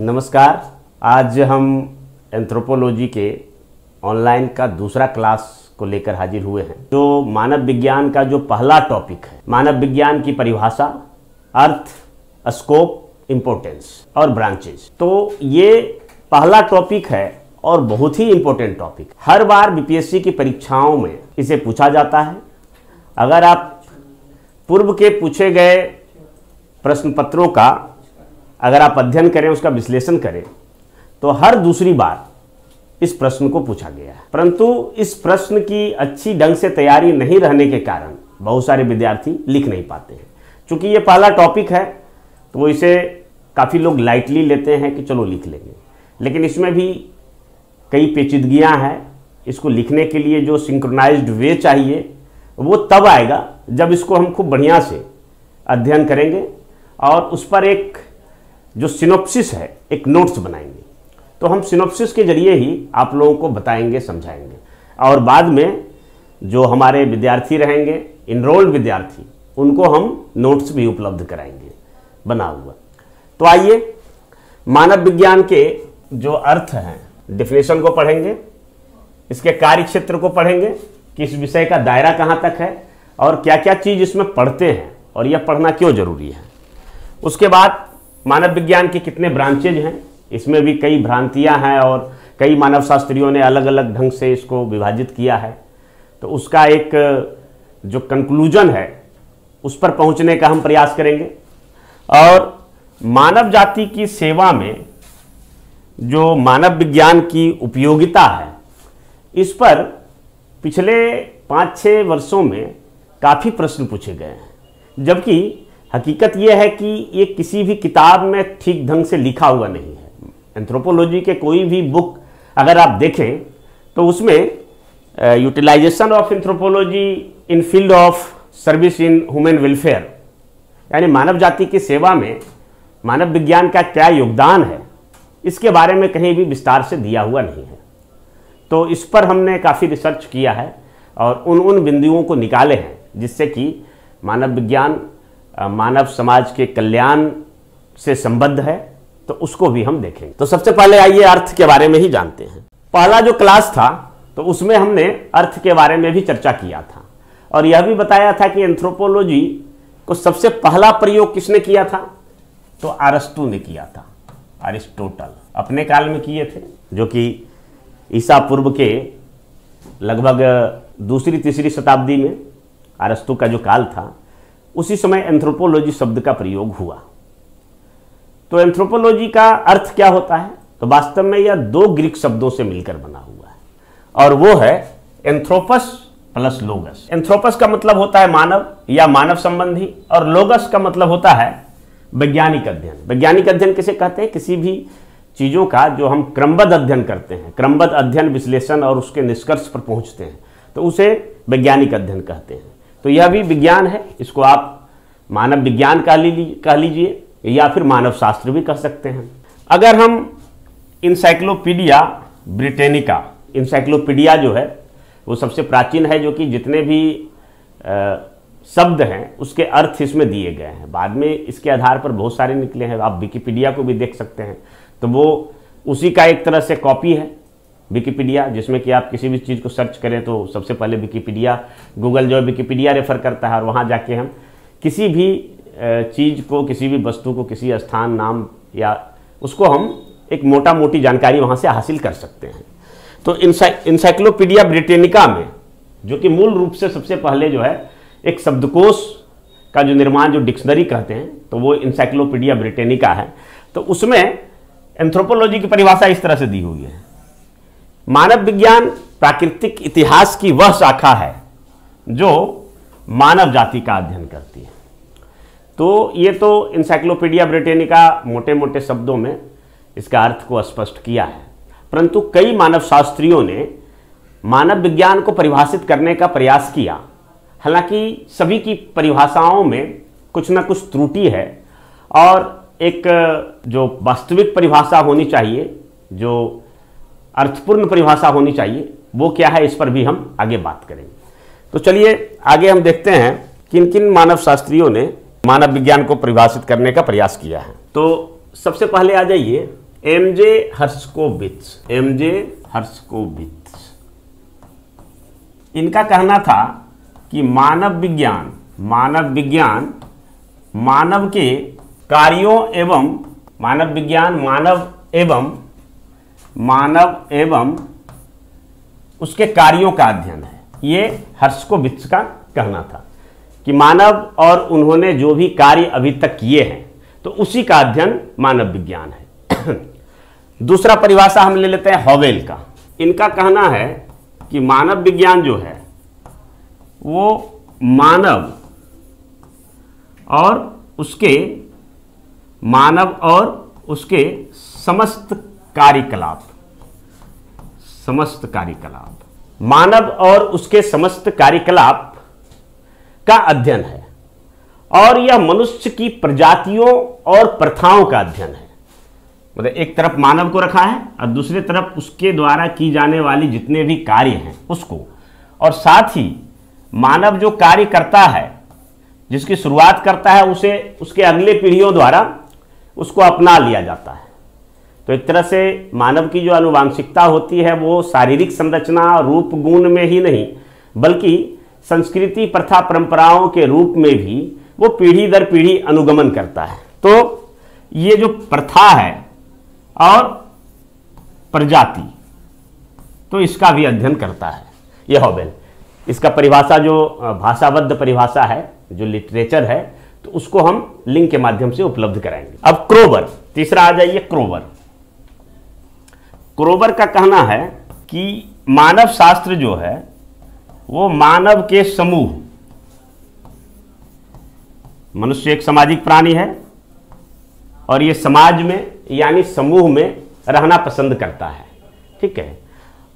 नमस्कार। आज हम एंथ्रोपोलॉजी के ऑनलाइन का दूसरा क्लास को लेकर हाजिर हुए हैं। जो मानव विज्ञान का जो पहला टॉपिक है, मानव विज्ञान की परिभाषा, अर्थ, स्कोप, इम्पोर्टेंस और ब्रांचेज। तो ये पहला टॉपिक है और बहुत ही इम्पोर्टेंट टॉपिक। हर बार बीपीएससी की परीक्षाओं में इसे पूछा जाता है। अगर आप पूर्व के पूछे गए प्रश्न पत्रों का अगर आप अध्ययन करें, उसका विश्लेषण करें, तो हर दूसरी बार इस प्रश्न को पूछा गया है। परंतु इस प्रश्न की अच्छी ढंग से तैयारी नहीं रहने के कारण बहुत सारे विद्यार्थी लिख नहीं पाते हैं। क्योंकि ये पहला टॉपिक है तो वो इसे काफ़ी लोग लाइटली लेते हैं कि चलो लिख लेंगे, लेकिन इसमें भी कई पेचीदगियाँ हैं। इसको लिखने के लिए जो सिंक्रोनाइज्ड वे चाहिए वो तब आएगा जब इसको हम खूब बढ़िया से अध्ययन करेंगे और उस पर एक जो सिनॉप्सिस है, एक नोट्स बनाएंगे। तो हम सिनॉप्सिस के जरिए ही आप लोगों को बताएंगे, समझाएंगे, और बाद में जो हमारे विद्यार्थी रहेंगे, इनरोल्ड विद्यार्थी, उनको हम नोट्स भी उपलब्ध कराएंगे बना हुआ। तो आइए मानव विज्ञान के जो अर्थ हैं, डेफिनेशन को पढ़ेंगे, इसके कार्य क्षेत्र को पढ़ेंगे कि इस विषय का दायरा कहाँ तक है और क्या क्या चीज़ इसमें पढ़ते हैं और यह पढ़ना क्यों जरूरी है। उसके बाद मानव विज्ञान के कितने ब्रांचेज हैं, इसमें भी कई भ्रांतियां हैं और कई मानव शास्त्रियों ने अलग अलग ढंग से इसको विभाजित किया है। तो उसका एक जो कंक्लूजन है उस पर पहुंचने का हम प्रयास करेंगे। और मानव जाति की सेवा में जो मानव विज्ञान की उपयोगिता है, इस पर पिछले 5-6 वर्षों में काफ़ी प्रश्न पूछे गए हैं, जबकि हकीकत यह है कि ये किसी भी किताब में ठीक ढंग से लिखा हुआ नहीं है। एंथ्रोपोलॉजी के कोई भी बुक अगर आप देखें तो उसमें utilization of anthropology in field of service in human welfare, यानी मानव जाति की सेवा में मानव विज्ञान का क्या योगदान है, इसके बारे में कहीं भी विस्तार से दिया हुआ नहीं है। तो इस पर हमने काफ़ी रिसर्च किया है और उन बिंदुओं को निकाले हैं जिससे कि मानव विज्ञान मानव समाज के कल्याण से संबद्ध है, तो उसको भी हम देखेंगे। तो सबसे पहले आइए अर्थ के बारे में ही जानते हैं। पहला जो क्लास था तो उसमें हमने अर्थ के बारे में भी चर्चा किया था और यह भी बताया था कि एंथ्रोपोलॉजी को सबसे पहला प्रयोग किसने किया था, तो अरस्तु ने किया था। अरिस्टोटल अपने काल में किए थे, जो कि ईसा पूर्व के लगभग 2री-3री शताब्दी में अरस्तु का जो काल था, उसी समय एंथ्रोपोलॉजी शब्द का प्रयोग हुआ। तो एंथ्रोपोलॉजी का अर्थ क्या होता है, तो वास्तव में यह 2 ग्रीक शब्दों से मिलकर बना हुआ है और वो है एंथ्रोपस प्लस लोगस। एंथ्रोपस का मतलब होता है मानव या मानव संबंधी, और लोगस का मतलब होता है वैज्ञानिक अध्ययन। वैज्ञानिक अध्ययन किसे कहते हैं, किसी भी चीज़ों का जो हम क्रमबद्ध अध्ययन करते हैं, क्रमबद्ध अध्ययन, विश्लेषण और उसके निष्कर्ष पर पहुंचते हैं, तो उसे वैज्ञानिक अध्ययन कहते हैं। तो यह भी विज्ञान है, इसको आप मानव विज्ञान कह लीजिए या फिर मानव शास्त्र भी कह सकते हैं। अगर हम इंसाइक्लोपीडिया ब्रिटेनिका, इंसाइक्लोपीडिया जो है वो सबसे प्राचीन है, जो कि जितने भी शब्द हैं उसके अर्थ इसमें दिए गए हैं। बाद में इसके आधार पर बहुत सारे निकले हैं। आप विकिपीडिया को भी देख सकते हैं, तो वो उसी का एक तरह से कॉपी है विकिपीडिया, जिसमें कि आप किसी भी चीज़ को सर्च करें तो सबसे पहले विकिपीडिया, गूगल जो है विकिपीडिया रेफर करता है और वहाँ जाके हम किसी भी चीज़ को, किसी भी वस्तु को, किसी स्थान, नाम या उसको हम एक मोटी जानकारी वहाँ से हासिल कर सकते हैं। तो इंसाइक्लोपीडिया ब्रिटेनिका में, जो कि मूल रूप से सबसे पहले जो है एक शब्दकोश का जो निर्माण, जो डिक्शनरी कहते हैं, तो वो इंसाइक्लोपीडिया ब्रिटेनिका है। तो उसमें एंथ्रोपोलॉजी की परिभाषा इस तरह से दी हुई है: मानव विज्ञान प्राकृतिक इतिहास की वह शाखा है जो मानव जाति का अध्ययन करती है। तो ये तो इंसाइक्लोपीडिया ब्रिटेनिका मोटे मोटे शब्दों में इसका अर्थ को स्पष्ट किया है, परंतु कई मानव शास्त्रियों ने मानव विज्ञान को परिभाषित करने का प्रयास किया। हालांकि सभी की परिभाषाओं में कुछ ना कुछ त्रुटि है और एक जो वास्तविक परिभाषा होनी चाहिए, जो अर्थपूर्ण परिभाषा होनी चाहिए, वो क्या है, इस पर भी हम आगे बात करेंगे। तो चलिए आगे हम देखते हैं किन किन मानव शास्त्रियों ने मानव विज्ञान को परिभाषित करने का प्रयास किया है। तो सबसे पहले आ जाइए एमजे हर्स्कोविट्ज। इनका कहना था कि मानव विज्ञान मानव के कार्यों एवं मानव एवं उसके कार्यों का अध्ययन है। ये हर्स्कोविट्ज का कहना था कि मानव और उन्होंने जो भी कार्य अभी तक किए हैं तो उसी का अध्ययन मानव विज्ञान है। दूसरा परिभाषा हम ले लेते हैं हॉवेल का। इनका कहना है कि मानव विज्ञान जो है वो मानव और उसके समस्त कार्यकलाप मानव और उसके समस्त कार्यकलाप का अध्ययन है, और यह मनुष्य की प्रजातियों और प्रथाओं का अध्ययन है। मतलब एक तरफ मानव को रखा है और दूसरी तरफ उसके द्वारा की जाने वाली जितने भी कार्य हैं उसको, और साथ ही मानव जो कार्य करता है, जिसकी शुरुआत करता है, उसे उसके अगले पीढ़ियों द्वारा उसको अपना लिया जाता है। तो एक तरह से मानव की जो आनुवांशिकता होती है वो शारीरिक संरचना रूप गुण में ही नहीं बल्कि संस्कृति प्रथा परंपराओं के रूप में भी वो पीढ़ी दर पीढ़ी अनुगमन करता है। तो ये जो प्रथा है और प्रजाति, तो इसका भी अध्ययन करता है ये हॉवेल। इसका परिभाषा जो भाषाबद्ध परिभाषा है, जो लिटरेचर है, तो उसको हम लिंक के माध्यम से उपलब्ध कराएंगे। अब क्रोबर, तीसरा आ जाइए क्रोबर का कहना है कि मानव शास्त्र जो है वो मानव के समूह, मनुष्य एक सामाजिक प्राणी है और ये समाज में यानी समूह में रहना पसंद करता है, ठीक है।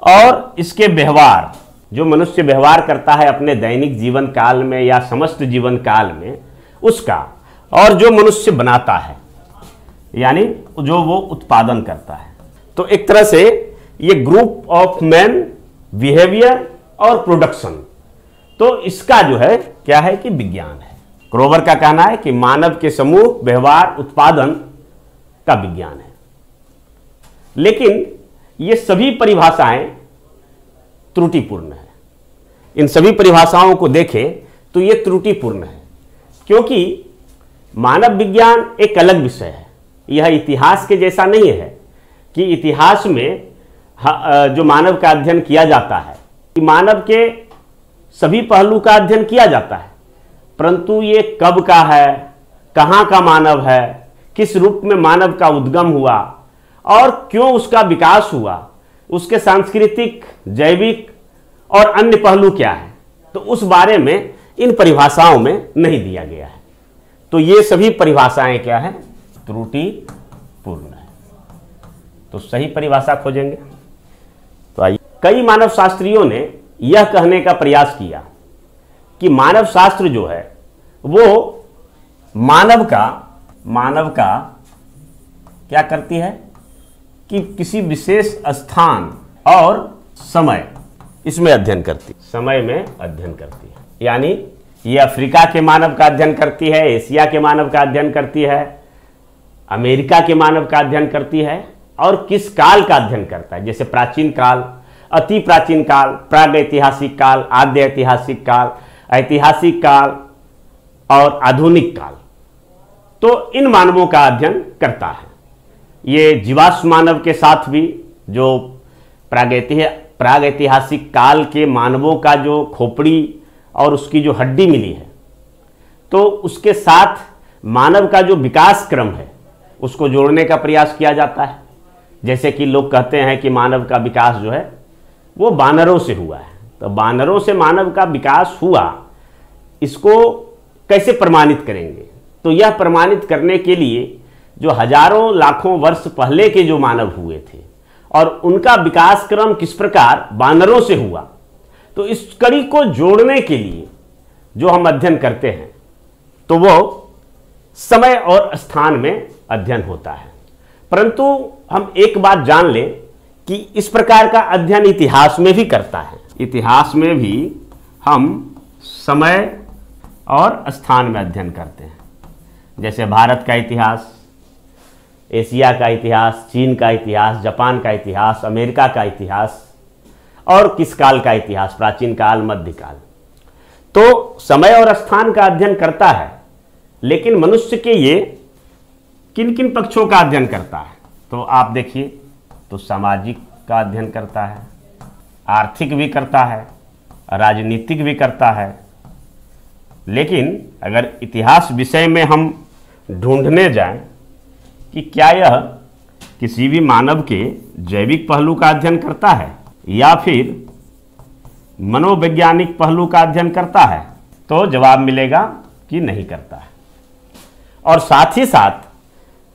और इसके व्यवहार, जो मनुष्य व्यवहार करता है अपने दैनिक जीवन काल में या समस्त जीवन काल में उसका, और जो मनुष्य बनाता है यानी जो वो उत्पादन करता है। तो एक तरह से ये ग्रुप ऑफ मैन, बिहेवियर और प्रोडक्शन, तो इसका जो है क्या है कि विज्ञान है। क्रोबर का कहना है कि मानव के समूह, व्यवहार, उत्पादन का विज्ञान है। लेकिन ये सभी परिभाषाएं त्रुटिपूर्ण है। इन सभी परिभाषाओं को देखें तो ये त्रुटिपूर्ण है, क्योंकि मानव विज्ञान एक अलग विषय है। यह इतिहास के जैसा नहीं है कि इतिहास में जो मानव का अध्ययन किया जाता है, मानव के सभी पहलू का अध्ययन किया जाता है, परंतु ये कब का है, कहाँ का मानव है, किस रूप में मानव का उद्गम हुआ और क्यों उसका विकास हुआ, उसके सांस्कृतिक, जैविक और अन्य पहलू क्या है, तो उस बारे में इन परिभाषाओं में नहीं दिया गया है। तो ये सभी परिभाषाएं क्या है, त्रुटिपूर्ण है। तो सही परिभाषा खोजेंगे। तो आइए, कई मानव शास्त्रियों ने यह कहने का प्रयास किया कि मानव शास्त्र जो है वो मानव का क्या करती है कि किसी विशेष स्थान और समय इसमें अध्ययन करती, समय में अध्ययन करती है। यानी ये अफ्रीका के मानव का अध्ययन करती है, एशिया के मानव का अध्ययन करती है, अमेरिका के मानव का अध्ययन करती है, और किस काल का अध्ययन करता है, जैसे प्राचीन काल, अति प्राचीन काल, प्राग ऐतिहासिक काल, आद्य ऐतिहासिक काल, ऐतिहासिक काल और आधुनिक काल। तो इन मानवों का अध्ययन करता है। ये जीवाश्म मानव के साथ भी, जो प्राग ऐतिहासिक काल के मानवों का जो खोपड़ी और उसकी जो हड्डी मिली है, तो उसके साथ मानव का जो विकास क्रम है उसको जोड़ने का प्रयास किया जाता है। जैसे कि लोग कहते हैं कि मानव का विकास जो है वो बानरों से हुआ है, तो बानरों से मानव का विकास हुआ, इसको कैसे प्रमाणित करेंगे? तो यह प्रमाणित करने के लिए जो हजारों लाखों वर्ष पहले के जो मानव हुए थे और उनका विकास क्रम किस प्रकार बानरों से हुआ, तो इस कड़ी को जोड़ने के लिए जो हम अध्ययन करते हैं तो वो समय और स्थान में अध्ययन होता है। परंतु हम एक बात जान लें कि इस प्रकार का अध्ययन इतिहास में भी करता है। इतिहास में भी हम समय और स्थान में अध्ययन करते हैं। जैसे भारत का इतिहास, एशिया का इतिहास, चीन का इतिहास, जापान का इतिहास, अमेरिका का इतिहास और किस काल का इतिहास, प्राचीन काल, मध्यकाल। तो समय और स्थान का अध्ययन करता है, लेकिन मनुष्य के ये किन किन पक्षों का अध्ययन करता है? तो आप देखिए, तो सामाजिक का अध्ययन करता है, आर्थिक भी करता है, राजनीतिक भी करता है। लेकिन अगर इतिहास विषय में हम ढूंढने जाएं कि क्या यह किसी भी मानव के जैविक पहलू का अध्ययन करता है या फिर मनोवैज्ञानिक पहलू का अध्ययन करता है, तो जवाब मिलेगा कि नहीं करता है। और साथ ही साथ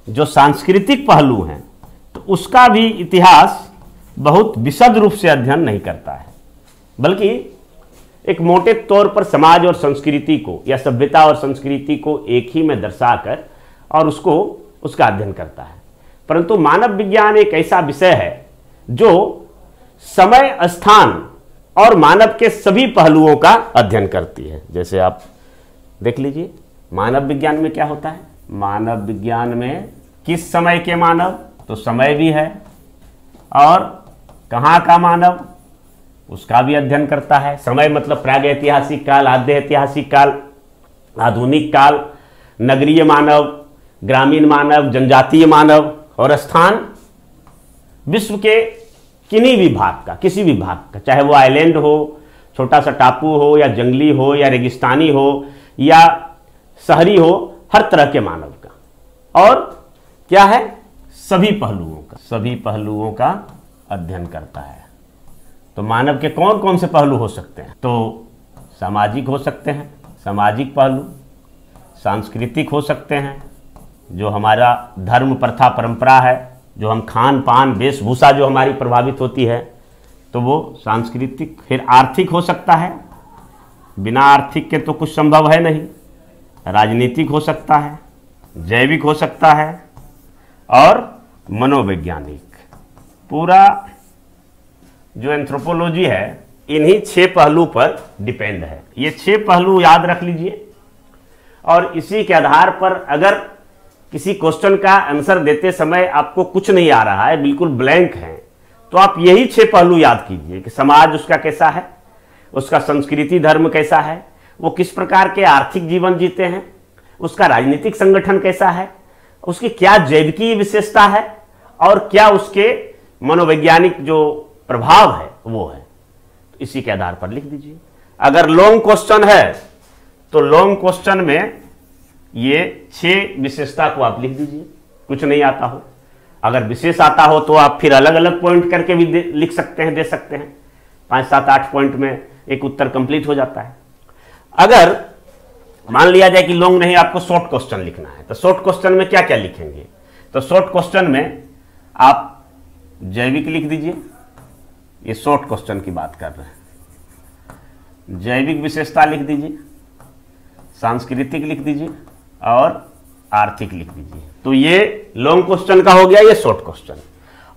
जो सांस्कृतिक पहलू हैं, तो उसका भी इतिहास बहुत विशद रूप से अध्ययन नहीं करता है, बल्कि एक मोटे तौर पर समाज और संस्कृति को या सभ्यता और संस्कृति को एक ही में दर्शाकर और उसका अध्ययन करता है। परंतु मानव विज्ञान एक ऐसा विषय है जो समय, स्थान और मानव के सभी पहलुओं का अध्ययन करती है। जैसे आप देख लीजिए, मानव विज्ञान में क्या होता है? मानव विज्ञान में किस समय के मानव, तो समय भी है, और कहाँ का मानव, उसका भी अध्ययन करता है। समय मतलब प्रागैतिहासिक काल, आद्य ऐतिहासिक काल, आधुनिक काल, नगरीय मानव, ग्रामीण मानव, जनजातीय मानव। और स्थान विश्व के किन्हीं भी भाग का, किसी भी भाग का, चाहे वो आइलैंड हो, छोटा सा टापू हो, या जंगली हो, या रेगिस्तानी हो, या शहरी हो, हर तरह के मानव का। और क्या है? सभी पहलुओं का अध्ययन करता है। तो मानव के कौन कौन से पहलू हो सकते हैं? तो सामाजिक हो सकते हैं, सामाजिक पहलू, सांस्कृतिक हो सकते हैं, जो हमारा धर्म, प्रथा, परंपरा है, जो हम खान पान, वेशभूषा जो हमारी प्रभावित होती है, तो वो सांस्कृतिक। फिर आर्थिक हो सकता है, बिना आर्थिक के तो कुछ संभव है नहीं। राजनीतिक हो सकता है, जैविक हो सकता है, और मनोवैज्ञानिक। पूरा जो एंथ्रोपोलॉजी है इन्हीं 6 पहलू पर डिपेंड है। ये 6 पहलू याद रख लीजिए, और इसी के आधार पर अगर किसी क्वेश्चन का आंसर देते समय आपको कुछ नहीं आ रहा है, बिल्कुल ब्लैंक है, तो आप यही 6 पहलू याद कीजिए कि समाज उसका कैसा है, उसका संस्कृति धर्म कैसा है, वो किस प्रकार के आर्थिक जीवन जीते हैं, उसका राजनीतिक संगठन कैसा है, उसकी क्या जैविकीय विशेषता है, और क्या उसके मनोवैज्ञानिक जो प्रभाव है वो है। तो इसी के आधार पर लिख दीजिए। अगर लॉन्ग क्वेश्चन है तो लॉन्ग क्वेश्चन में ये 6 विशेषता को आप लिख दीजिए, कुछ नहीं आता हो। अगर विशेष आता हो तो आप फिर अलग अलग पॉइंट करके भी लिख सकते हैं, दे सकते हैं। 5, 7, 8 पॉइंट में एक उत्तर कंप्लीट हो जाता है। अगर मान लिया जाए कि लॉन्ग नहीं, आपको शॉर्ट क्वेश्चन लिखना है, तो शॉर्ट क्वेश्चन में क्या क्या लिखेंगे? तो शॉर्ट क्वेश्चन में आप जैविक लिख दीजिए, ये शॉर्ट क्वेश्चन की बात कर रहे हैं। जैविक विशेषता लिख दीजिए, सांस्कृतिक लिख दीजिए, और आर्थिक लिख दीजिए। तो ये लॉन्ग क्वेश्चन का हो गया, ये शॉर्ट क्वेश्चन।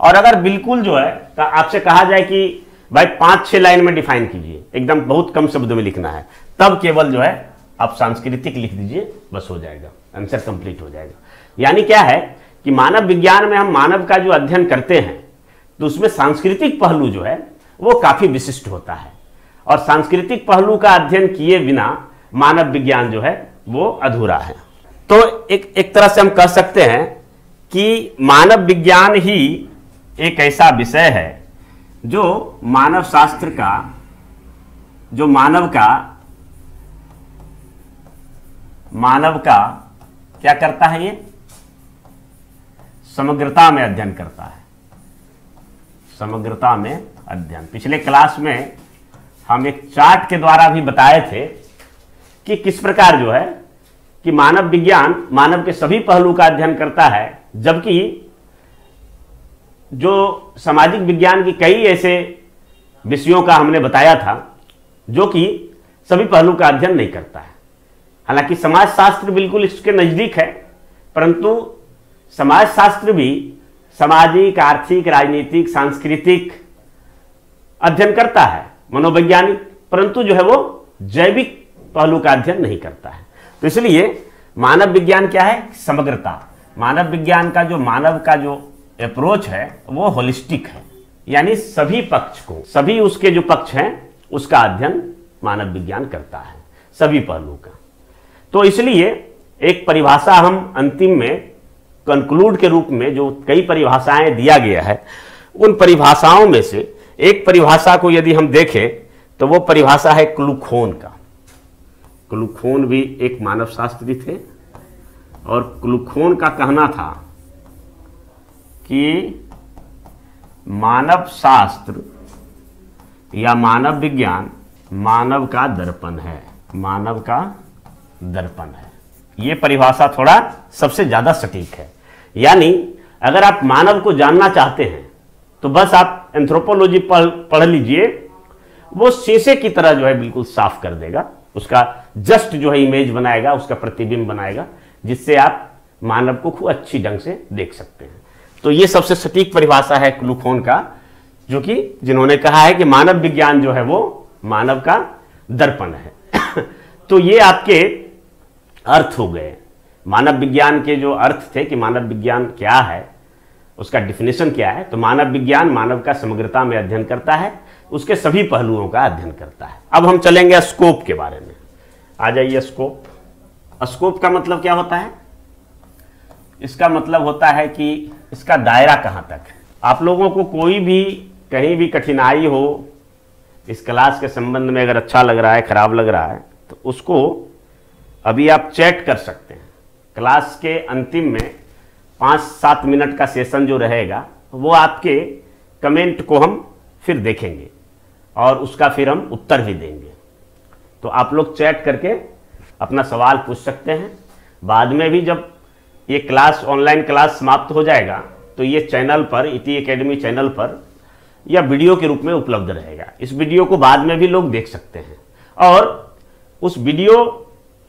और अगर बिल्कुल जो है तो आपसे कहा जाए कि भाई 5-6 लाइन में डिफाइन कीजिए, एकदम बहुत कम शब्द में लिखना है, तब केवल जो है आप सांस्कृतिक लिख दीजिए, बस हो जाएगा, आंसर कंप्लीट हो जाएगा। यानी क्या है कि मानव विज्ञान में हम मानव का जो अध्ययन करते हैं, तो उसमें सांस्कृतिक पहलू जो है वो काफी विशिष्ट होता है, और सांस्कृतिक पहलू का अध्ययन किए बिना मानव विज्ञान जो है वो अधूरा है। तो एक तरह से हम कह सकते हैं कि मानव विज्ञान ही एक ऐसा विषय है जो मानव शास्त्र का, जो मानव का क्या करता है, ये समग्रता में अध्ययन करता है। समग्रता में अध्ययन। पिछले क्लास में हम एक चार्ट के द्वारा भी बताए थे कि किस प्रकार जो है कि मानव विज्ञान मानव के सभी पहलू का अध्ययन करता है, जबकि जो सामाजिक विज्ञान की कई ऐसे विषयों का हमने बताया था जो कि सभी पहलू का अध्ययन नहीं करता है। हालांकि समाजशास्त्र बिल्कुल इसके नजदीक है, परंतु समाजशास्त्र भी सामाजिक, आर्थिक, राजनीतिक, सांस्कृतिक अध्ययन करता है, मनोवैज्ञानिक, परंतु जो है वो जैविक पहलू का अध्ययन नहीं करता है। तो इसलिए मानव विज्ञान क्या है? समग्रता। मानव विज्ञान का जो मानव का जो अप्रोच है वो होलिस्टिक है, यानी सभी पक्ष को, सभी उसके जो पक्ष हैं उसका अध्ययन मानव विज्ञान करता है, सभी पहलुओं का। तो इसलिए एक परिभाषा हम अंतिम में कंक्लूड के रूप में जो कई परिभाषाएं दिया गया है, उन परिभाषाओं में से एक परिभाषा को यदि हम देखें तो वो परिभाषा है क्लूखोन का। क्लूखोन भी एक मानव शास्त्री थे और क्लूखोन का कहना था कि मानव शास्त्र या मानव विज्ञान मानव का दर्पण है, मानव का दर्पण है। ये परिभाषा थोड़ा सबसे ज्यादा सटीक है। यानी अगर आप मानव को जानना चाहते हैं तो बस आप एंथ्रोपोलॉजी पढ़ लीजिए, वो शीशे की तरह जो है बिल्कुल साफ कर देगा, उसका जस्ट जो है इमेज बनाएगा, उसका प्रतिबिंब बनाएगा, जिससे आप मानव को खूब अच्छी ढंग से देख सकते हैं। तो ये सबसे सटीक परिभाषा है क्लूखोन का, जो कि जिन्होंने कहा है कि मानव विज्ञान जो है वो मानव का दर्पण है। तो ये आपके अर्थ हो गए। मानव विज्ञान के जो अर्थ थे कि मानव विज्ञान क्या है, उसका डिफिनेशन क्या है। तो मानव विज्ञान मानव का समग्रता में अध्ययन करता है, उसके सभी पहलुओं का अध्ययन करता है। अब हम चलेंगे स्कोप के बारे में। आ जाइए स्कोप। स्कोप का मतलब क्या होता है? इसका मतलब होता है कि इसका दायरा कहां तक है। आप लोगों को कोई भी कहीं भी कठिनाई हो इस क्लास के संबंध में, अगर अच्छा लग रहा है, खराब लग रहा है, तो उसको अभी आप चैट कर सकते हैं। क्लास के अंतिम में 5-7 मिनट का सेशन जो रहेगा वो आपके कमेंट को हम फिर देखेंगे और उसका फिर हम उत्तर भी देंगे। तो आप लोग चैट करके अपना सवाल पूछ सकते हैं। बाद में भी जब ये क्लास, ऑनलाइन क्लास समाप्त हो जाएगा तो ये चैनल पर, इटी एकेडमी चैनल पर या वीडियो के रूप में उपलब्ध रहेगा। इस वीडियो को बाद में भी लोग देख सकते हैं और उस वीडियो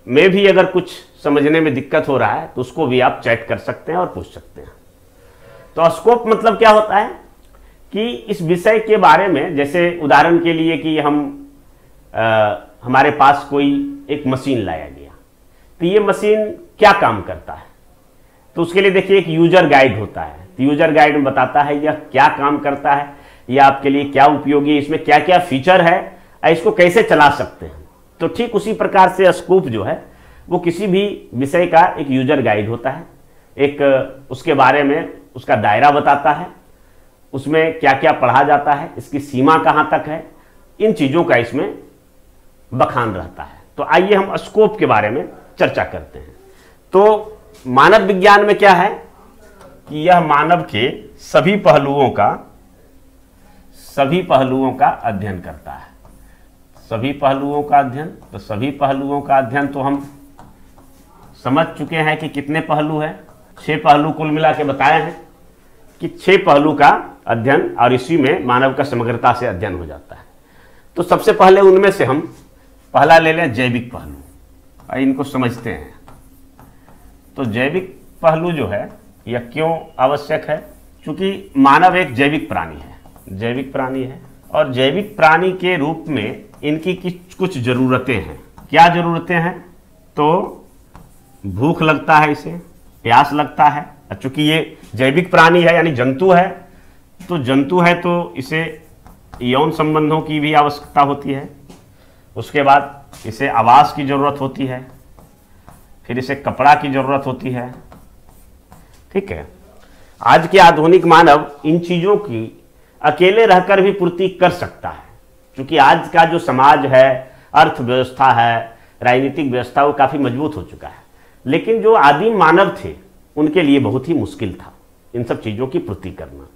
में भी अगर कुछ समझने में दिक्कत हो रहा है तो उसको भी आप चैट कर सकते हैं और पूछ सकते हैं। तो स्कोप मतलब क्या होता है कि इस विषय के बारे में, जैसे उदाहरण के लिए कि हमारे पास कोई एक मशीन लाया गया, तो ये मशीन क्या काम करता है, तो उसके लिए देखिए एक यूजर गाइड होता है। तो यूजर गाइड में बताता है यह क्या काम करता है, यह आपके लिए क्या उपयोगी है, इसमें क्या क्या फीचर है, इसको कैसे चला सकते हैं। तो ठीक उसी प्रकार से स्कोप जो है वो किसी भी विषय का एक यूजर गाइड होता है, एक उसके बारे में उसका दायरा बताता है, उसमें क्या क्या पढ़ा जाता है, इसकी सीमा कहाँ तक है, इन चीज़ों का इसमें बखान रहता है। तो आइए हम स्कोप के बारे में चर्चा करते हैं। तो मानव विज्ञान में क्या है कि यह मानव के सभी पहलुओं का अध्ययन करता है। सभी पहलुओं का अध्ययन, तो सभी पहलुओं का अध्ययन तो हम समझ चुके हैं कि कितने पहलू हैं। 6 पहलू कुल मिला के बताए हैं कि 6 पहलू का अध्ययन, और इसी में मानव का समग्रता से अध्ययन हो जाता है। तो सबसे पहले उनमें से हम पहला ले लें जैविक पहलू, और इनको समझते हैं। तो जैविक पहलू जो है यह क्यों आवश्यक है? क्योंकि मानव एक जैविक प्राणी है, जैविक प्राणी है, और जैविक प्राणी के रूप में इनकी कुछ ज़रूरतें हैं। क्या ज़रूरतें हैं? तो भूख लगता है, इसे प्यास लगता है। चूंकि ये जैविक प्राणी है यानी जंतु है, तो इसे यौन संबंधों की भी आवश्यकता होती है। उसके बाद इसे आवास की ज़रूरत होती है, फिर इसे कपड़ा की ज़रूरत होती है। ठीक है, आज के आधुनिक मानव इन चीज़ों की अकेले रहकर भी पूर्ति कर सकता है, क्योंकि आज का जो समाज है, अर्थव्यवस्था है, राजनीतिक व्यवस्था, वो काफ़ी मजबूत हो चुका है। लेकिन जो आदिम मानव थे उनके लिए बहुत ही मुश्किल था इन सब चीज़ों की पूर्ति करना,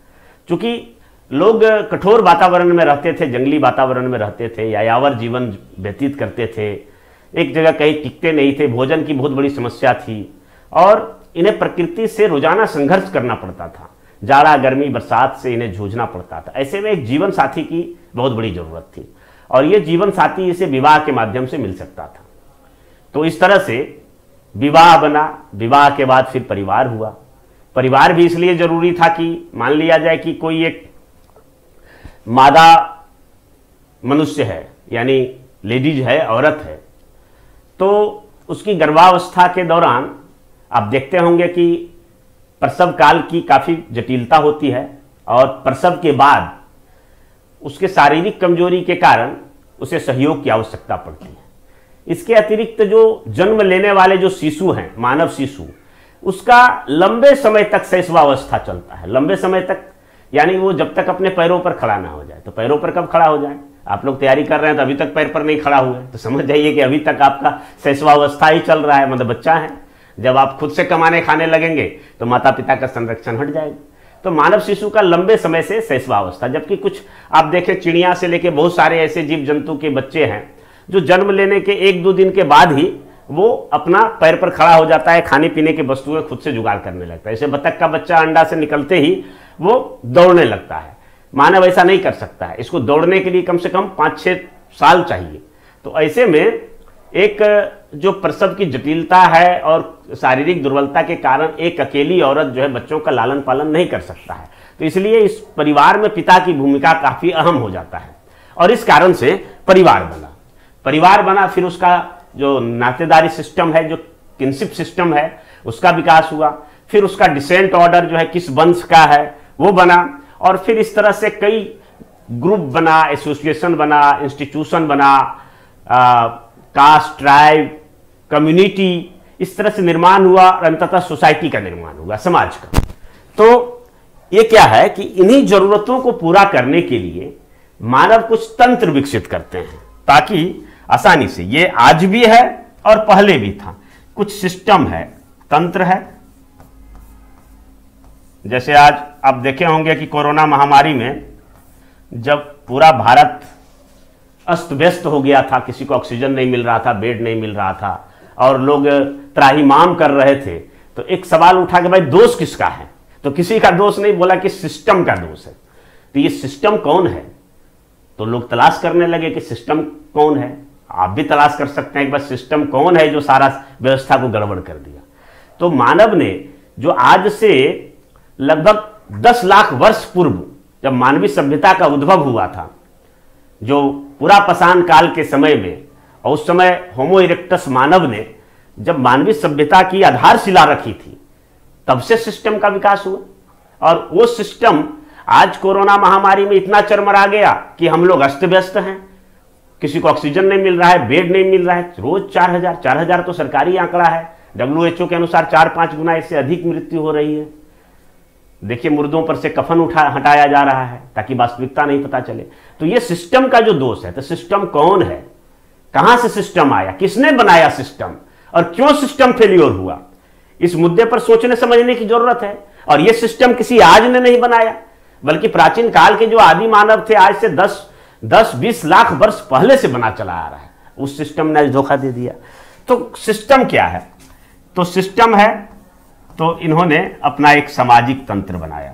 क्योंकि लोग कठोर वातावरण में रहते थे, जंगली वातावरण में रहते थे, यायावर जीवन व्यतीत करते थे, एक जगह कहीं टिकते नहीं थे, भोजन की बहुत बड़ी समस्या थी, और इन्हें प्रकृति से रोजाना संघर्ष करना पड़ता था, जाड़ा गर्मी बरसात से इन्हें जूझना पड़ता था। ऐसे में एक जीवन साथी की बहुत बड़ी ज़रूरत थी, और ये जीवन साथी इसे विवाह के माध्यम से मिल सकता था। तो इस तरह से विवाह बना, विवाह के बाद फिर परिवार हुआ। परिवार भी इसलिए जरूरी था कि मान लिया जाए कि कोई एक मादा मनुष्य है, यानी लेडीज है, औरत है, तो उसकी गर्भावस्था के दौरान आप देखते होंगे कि प्रसव काल की काफ़ी जटिलता होती है और प्रसव के बाद उसके शारीरिक कमजोरी के कारण उसे सहयोग की आवश्यकता पड़ती है। इसके अतिरिक्त जो जन्म लेने वाले जो शिशु हैं, मानव शिशु, उसका लंबे समय तक शैशवावस्था चलता है। लंबे समय तक यानी वो जब तक अपने पैरों पर खड़ा ना हो जाए। तो पैरों पर कब खड़ा हो जाए? आप लोग तैयारी कर रहे हैं तो अभी तक पैर पर नहीं खड़ा हुए, तो समझ जाइए कि अभी तक आपका शैशवावस्था ही चल रहा है, मतलब बच्चा है। जब आप खुद से कमाने खाने लगेंगे तो माता पिता का संरक्षण हट जाएगा। तो मानव शिशु का लंबे समय से शैशवावस्था, जबकि कुछ आप देखें चिड़िया से लेके बहुत सारे ऐसे जीव जंतु के बच्चे हैं जो जन्म लेने के 1-2 दिन के बाद ही वो अपना पैर पर खड़ा हो जाता है, खाने पीने की वस्तुएं खुद से जुगाड़ करने लगता है। ऐसे बतख का बच्चा अंडा से निकलते ही वो दौड़ने लगता है। मानव ऐसा नहीं कर सकता है, इसको दौड़ने के लिए कम से कम 5-6 साल चाहिए। तो ऐसे में एक जो प्रसव की जटिलता है और शारीरिक दुर्बलता के कारण एक अकेली औरत जो है बच्चों का लालन पालन नहीं कर सकता है। तो इसलिए इस परिवार में पिता की भूमिका काफी अहम हो जाता है और इस कारण से परिवार बना। फिर उसका जो नातेदारी सिस्टम है, जो किनशिप सिस्टम है, उसका विकास हुआ। फिर उसका डिसेंट ऑर्डर जो है किस वंश का है वो बना और फिर इस तरह से कई ग्रुप बना, एसोसिएशन बना, इंस्टीट्यूशन बना, कास्ट, ट्राइब, कम्युनिटी, इस तरह से निर्माण हुआ और अंततः सोसाइटी का निर्माण हुआ, समाज का। तो ये क्या है कि इन्हीं जरूरतों को पूरा करने के लिए मानव कुछ तंत्र विकसित करते हैं ताकि आसानी से, ये आज भी है और पहले भी था, कुछ सिस्टम है, तंत्र है। जैसे आज आप देखे होंगे कि कोरोना महामारी में जब पूरा भारत अस्त व्यस्त हो गया था, किसी को ऑक्सीजन नहीं मिल रहा था, बेड नहीं मिल रहा था और लोग त्राहिमाम कर रहे थे, तो एक सवाल उठा कि भाई दोष किसका है? तो किसी का दोष नहीं, बोला कि सिस्टम का दोष है। तो ये सिस्टम कौन है? तो लोग तलाश करने लगे कि सिस्टम कौन है। आप भी तलाश कर सकते हैं कि बस सिस्टम कौन है जो सारा व्यवस्था को गड़बड़ कर दिया। तो मानव ने जो आज से लगभग 10 लाख वर्ष पूर्व जब मानवीय सभ्यता का उद्भव हुआ था, जो पूरा पाषाण काल के समय में, और उस समय होमो इरेक्टस मानव ने जब मानवीय सभ्यता की आधारशिला रखी थी, तब से सिस्टम का विकास हुआ। और वो सिस्टम आज कोरोना महामारी में इतना चरमरा गया कि हम लोग अस्त व्यस्त हैं, किसी को ऑक्सीजन नहीं मिल रहा है, बेड नहीं मिल रहा है। रोज 4,000 तो सरकारी आंकड़ा है, WHO के अनुसार 4-5 गुना इससे अधिक मृत्यु हो रही है। देखिए मुर्दों पर से कफन हटाया जा रहा है ताकि वास्तविकता नहीं पता चले। तो ये सिस्टम का जो दोष है, तो सिस्टम कौन है, कहां से सिस्टम आया, किसने बनाया सिस्टम और क्यों सिस्टम फेल्योर हुआ, इस मुद्दे पर सोचने समझने की जरूरत है। और ये सिस्टम किसी आज ने नहीं बनाया, बल्कि प्राचीन काल के जो आदि मानव थे, आज से 10-20 लाख वर्ष पहले से बना चला आ रहा है। उस सिस्टम ने धोखा दे दिया। तो सिस्टम क्या है? तो सिस्टम है तो इन्होंने अपना एक सामाजिक तंत्र बनाया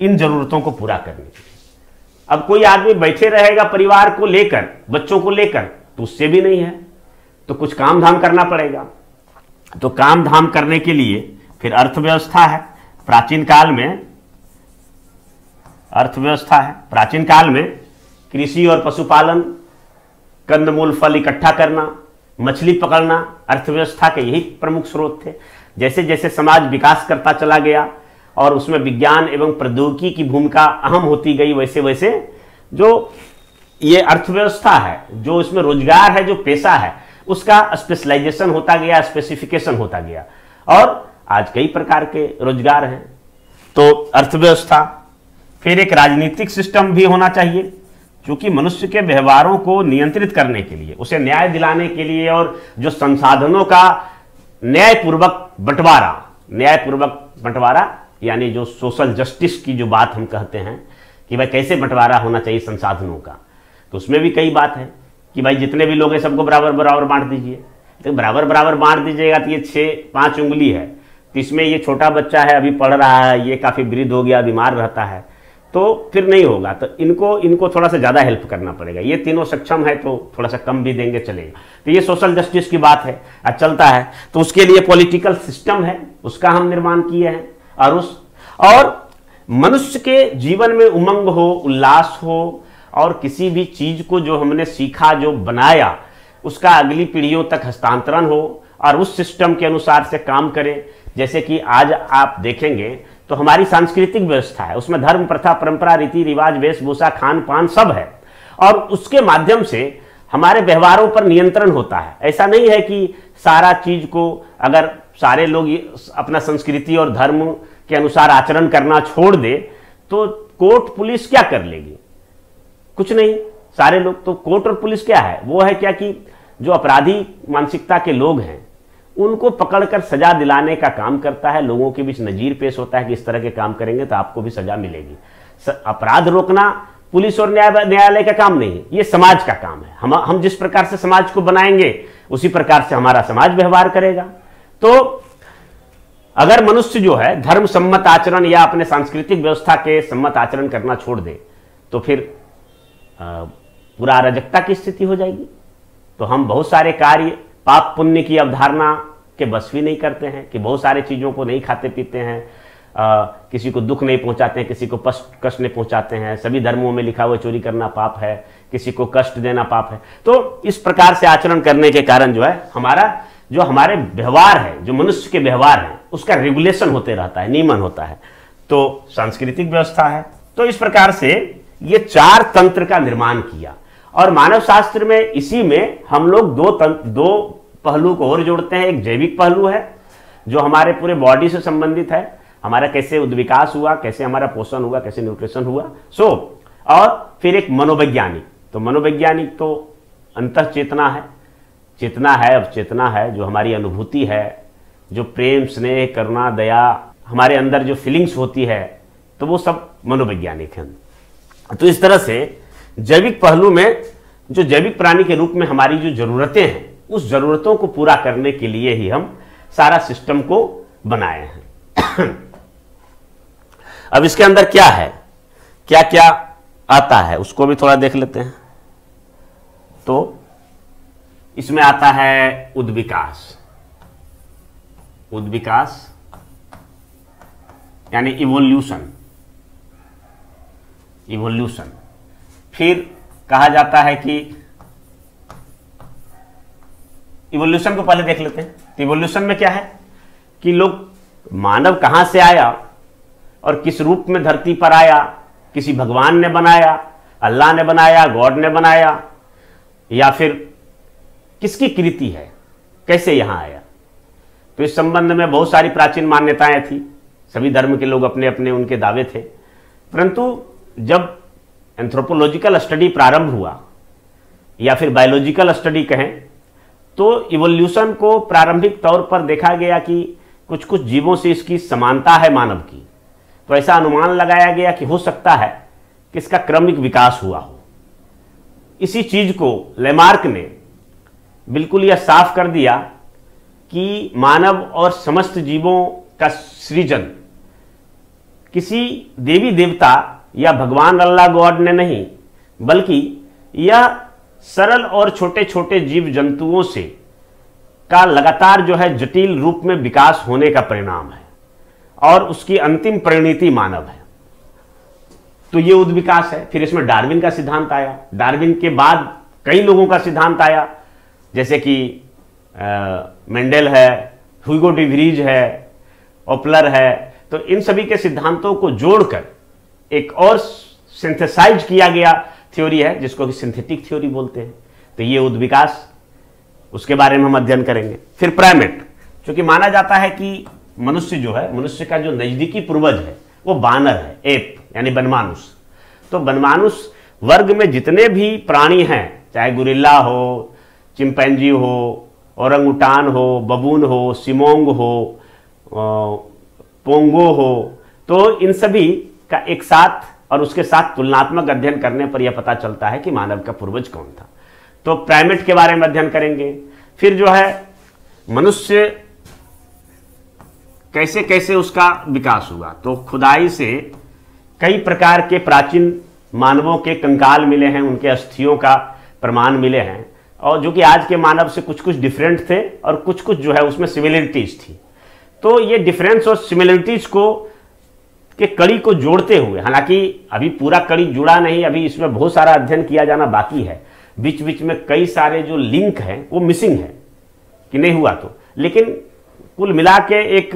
इन जरूरतों को पूरा करने के लिए। अब कोई आदमी बैठे रहेगा परिवार को लेकर, बच्चों को लेकर, तो उससे भी नहीं है, तो कुछ काम धाम करना पड़ेगा। तो काम धाम करने के लिए फिर अर्थव्यवस्था है। प्राचीन काल में अर्थव्यवस्था है, प्राचीन काल में कृषि और पशुपालन, कंदमूल फल इकट्ठा करना, मछली पकड़ना अर्थव्यवस्था के यही प्रमुख स्रोत थे। जैसे जैसे समाज विकास करता चला गया और उसमें विज्ञान एवं प्रौद्योगिकी की भूमिका अहम होती गई, वैसे वैसे जो ये अर्थव्यवस्था है, जो इसमें रोजगार है, जो पेशा है, उसका स्पेशलाइजेशन होता गया, स्पेसिफिकेशन होता गया और आज कई प्रकार के रोजगार हैं। तो अर्थव्यवस्था, फिर एक राजनीतिक सिस्टम भी होना चाहिए, क्योंकि मनुष्य के व्यवहारों को नियंत्रित करने के लिए, उसे न्याय दिलाने के लिए और जो संसाधनों का न्यायपूर्वक बंटवारा यानी जो सोशल जस्टिस की जो बात हम कहते हैं कि भाई कैसे बंटवारा होना चाहिए संसाधनों का, तो उसमें भी कई बात है कि भाई जितने भी लोग हैं सबको बराबर बराबर बांट दीजिए। तो बराबर बराबर बांट दीजिएगा तो ये 6-5 उंगली है, तो इसमें ये छोटा बच्चा है, अभी पढ़ रहा है, ये काफ़ी वृद्ध हो गया, बीमार रहता है, तो फिर नहीं होगा। तो इनको थोड़ा सा ज़्यादा हेल्प करना पड़ेगा। ये तीनों सक्षम है तो थोड़ा सा कम भी देंगे, चलेगा। तो ये सोशल जस्टिस की बात है, आज चलता है। तो उसके लिए पॉलिटिकल सिस्टम है, उसका हम निर्माण किए हैं। और मनुष्य के जीवन में उमंग हो, उल्लास हो और किसी भी चीज़ को जो हमने सीखा, जो बनाया, उसका अगली पीढ़ियों तक हस्तांतरण हो और उस सिस्टम के अनुसार से काम करे। जैसे कि आज आप देखेंगे तो हमारी सांस्कृतिक व्यवस्था है, उसमें धर्म, प्रथा, परंपरा, रीति रिवाज, वेशभूषा, खान पान सब है, और उसके माध्यम से हमारे व्यवहारों पर नियंत्रण होता है। ऐसा नहीं है कि सारा चीज को अगर सारे लोग अपना संस्कृति और धर्म के अनुसार आचरण करना छोड़ दे तो कोर्ट पुलिस क्या कर लेगी, कुछ नहीं। सारे लोग तो कोर्ट और पुलिस क्या है, वो है क्या कि जो अपराधी मानसिकता के लोग हैं उनको पकड़कर सजा दिलाने का काम करता है, लोगों के बीच नजीर पेश होता है कि इस तरह के काम करेंगे तो आपको भी सजा मिलेगी। अपराध रोकना पुलिस और न्यायालय का काम नहीं है, ये समाज का काम है। हम जिस प्रकार से समाज को बनाएंगे उसी प्रकार से हमारा समाज व्यवहार करेगा। तो अगर मनुष्य जो है धर्म सम्मत आचरण या अपने सांस्कृतिक व्यवस्था के सम्मत आचरण करना छोड़ दे तो फिर पूरा अराजकता की स्थिति हो जाएगी। तो हम बहुत सारे कार्य पाप पुण्य की अवधारणा के बस भी नहीं करते हैं कि बहुत सारे चीज़ों को नहीं खाते पीते हैं, किसी को दुख नहीं पहुंचाते हैं, किसी को कष्ट नहीं पहुंचाते हैं। सभी धर्मों में लिखा हुआ चोरी करना पाप है, किसी को कष्ट देना पाप है। तो इस प्रकार से आचरण करने के कारण जो है हमारे व्यवहार है, जो मनुष्य के व्यवहार है उसका रेगुलेशन होते रहता है, नियमन होता है। तो सांस्कृतिक व्यवस्था है। तो इस प्रकार से ये 4 तंत्र का निर्माण किया, और मानव शास्त्र में इसी में हम लोग दो पहलू को और जोड़ते हैं। एक जैविक पहलू है जो हमारे पूरे बॉडी से संबंधित है, हमारा कैसे उद्विकास हुआ, कैसे हमारा पोषण हुआ, कैसे न्यूट्रिशन हुआ, और फिर एक मनोवैज्ञानिक। तो मनोवैज्ञानिक तो अंतः चेतना है, चेतना है, अब चेतना है जो हमारी अनुभूति है, जो प्रेम, स्नेह, करुणा, दया, हमारे अंदर जो फीलिंग्स होती है, तो वो सब मनोवैज्ञानिक है। तो इस तरह से जैविक पहलू में जो जैविक प्राणी के रूप में हमारी जो जरूरतें हैं उस जरूरतों को पूरा करने के लिए ही हम सारा सिस्टम को बनाए हैं। अब इसके अंदर क्या है, क्या क्या आता है उसको भी थोड़ा देख लेते हैं। तो इसमें आता है उद्विकास, उद्विकास यानी इवोल्यूशन, इवोल्यूशन। फिर कहा जाता है कि इवोल्यूशन को पहले देख लेते हैं। तो इवोल्यूशन में क्या है कि लोग मानव कहां से आया और किस रूप में धरती पर आया, किसी भगवान ने बनाया, अल्लाह ने बनाया, गॉड ने बनाया, या फिर किसकी कृति है, कैसे यहां आया। तो इस संबंध में बहुत सारी प्राचीन मान्यताएं थी, सभी धर्म के लोग अपने अपने उनके दावे थे। परंतु जब एंथ्रोपोलॉजिकल स्टडी प्रारंभ हुआ या फिर बायोलॉजिकल स्टडी कहें, तो इवोल्यूशन को प्रारंभिक तौर पर देखा गया कि कुछ कुछ जीवों से इसकी समानता है मानव की। तो ऐसा अनुमान लगाया गया कि हो सकता है कि इसका क्रमिक विकास हुआ हो। इसी चीज को लेमार्क ने बिल्कुल यह साफ कर दिया कि मानव और समस्त जीवों का सृजन किसी देवी देवता या भगवान अल्लाह गॉड ने नहीं, बल्कि यह सरल और छोटे छोटे जीव जंतुओं से का लगातार जो है जटिल रूप में विकास होने का परिणाम है, और उसकी अंतिम परिणति मानव है। तो ये उद्विकास है। फिर इसमें डार्विन का सिद्धांत आया। डार्विन के बाद कई लोगों का सिद्धांत आया, जैसे कि मेंडल है, ह्यूगो डी व्रीज है, ओपलर है। तो इन सभी के सिद्धांतों को जोड़कर एक और सिंथेसाइज किया गया थ्योरी है जिसको कि सिंथेटिक थ्योरी बोलते हैं। तो ये उद्विकास, उसके बारे में हम अध्ययन करेंगे। फिर प्राइमेट, क्योंकि माना जाता है कि मनुष्य जो है, मनुष्य का जो नजदीकी पूर्वज है वो बानर है, एप यानी बनमानुष। तो बनमानुष वर्ग में जितने भी प्राणी हैं, चाहे गुरिल्ला हो, चिंपैंजी हो, ओरंगुटान हो, बबून हो, सिमोंग हो, पोंगो हो, तो इन सभी का एक साथ और उसके साथ तुलनात्मक अध्ययन करने पर यह पता चलता है कि मानव का पूर्वज कौन था। तो प्राइमेट के बारे में अध्ययन करेंगे। फिर जो है मनुष्य कैसे कैसे उसका विकास हुआ। तो खुदाई से कई प्रकार के प्राचीन मानवों के कंकाल मिले हैं, उनके अस्थियों का प्रमाण मिले हैं, और जो कि आज के मानव से कुछ कुछ डिफरेंट थे और कुछ कुछ जो है उसमें सिमिलरिटीज थी। तो ये डिफरेंस और सिमिलरिटीज को के कड़ी को जोड़ते हुए, हालांकि अभी पूरा कड़ी जुड़ा नहीं, अभी इसमें बहुत सारा अध्ययन किया जाना बाकी है। बीच बीच में कई सारे जो लिंक हैं वो मिसिंग है कि नहीं हुआ तो, लेकिन कुल मिला के एक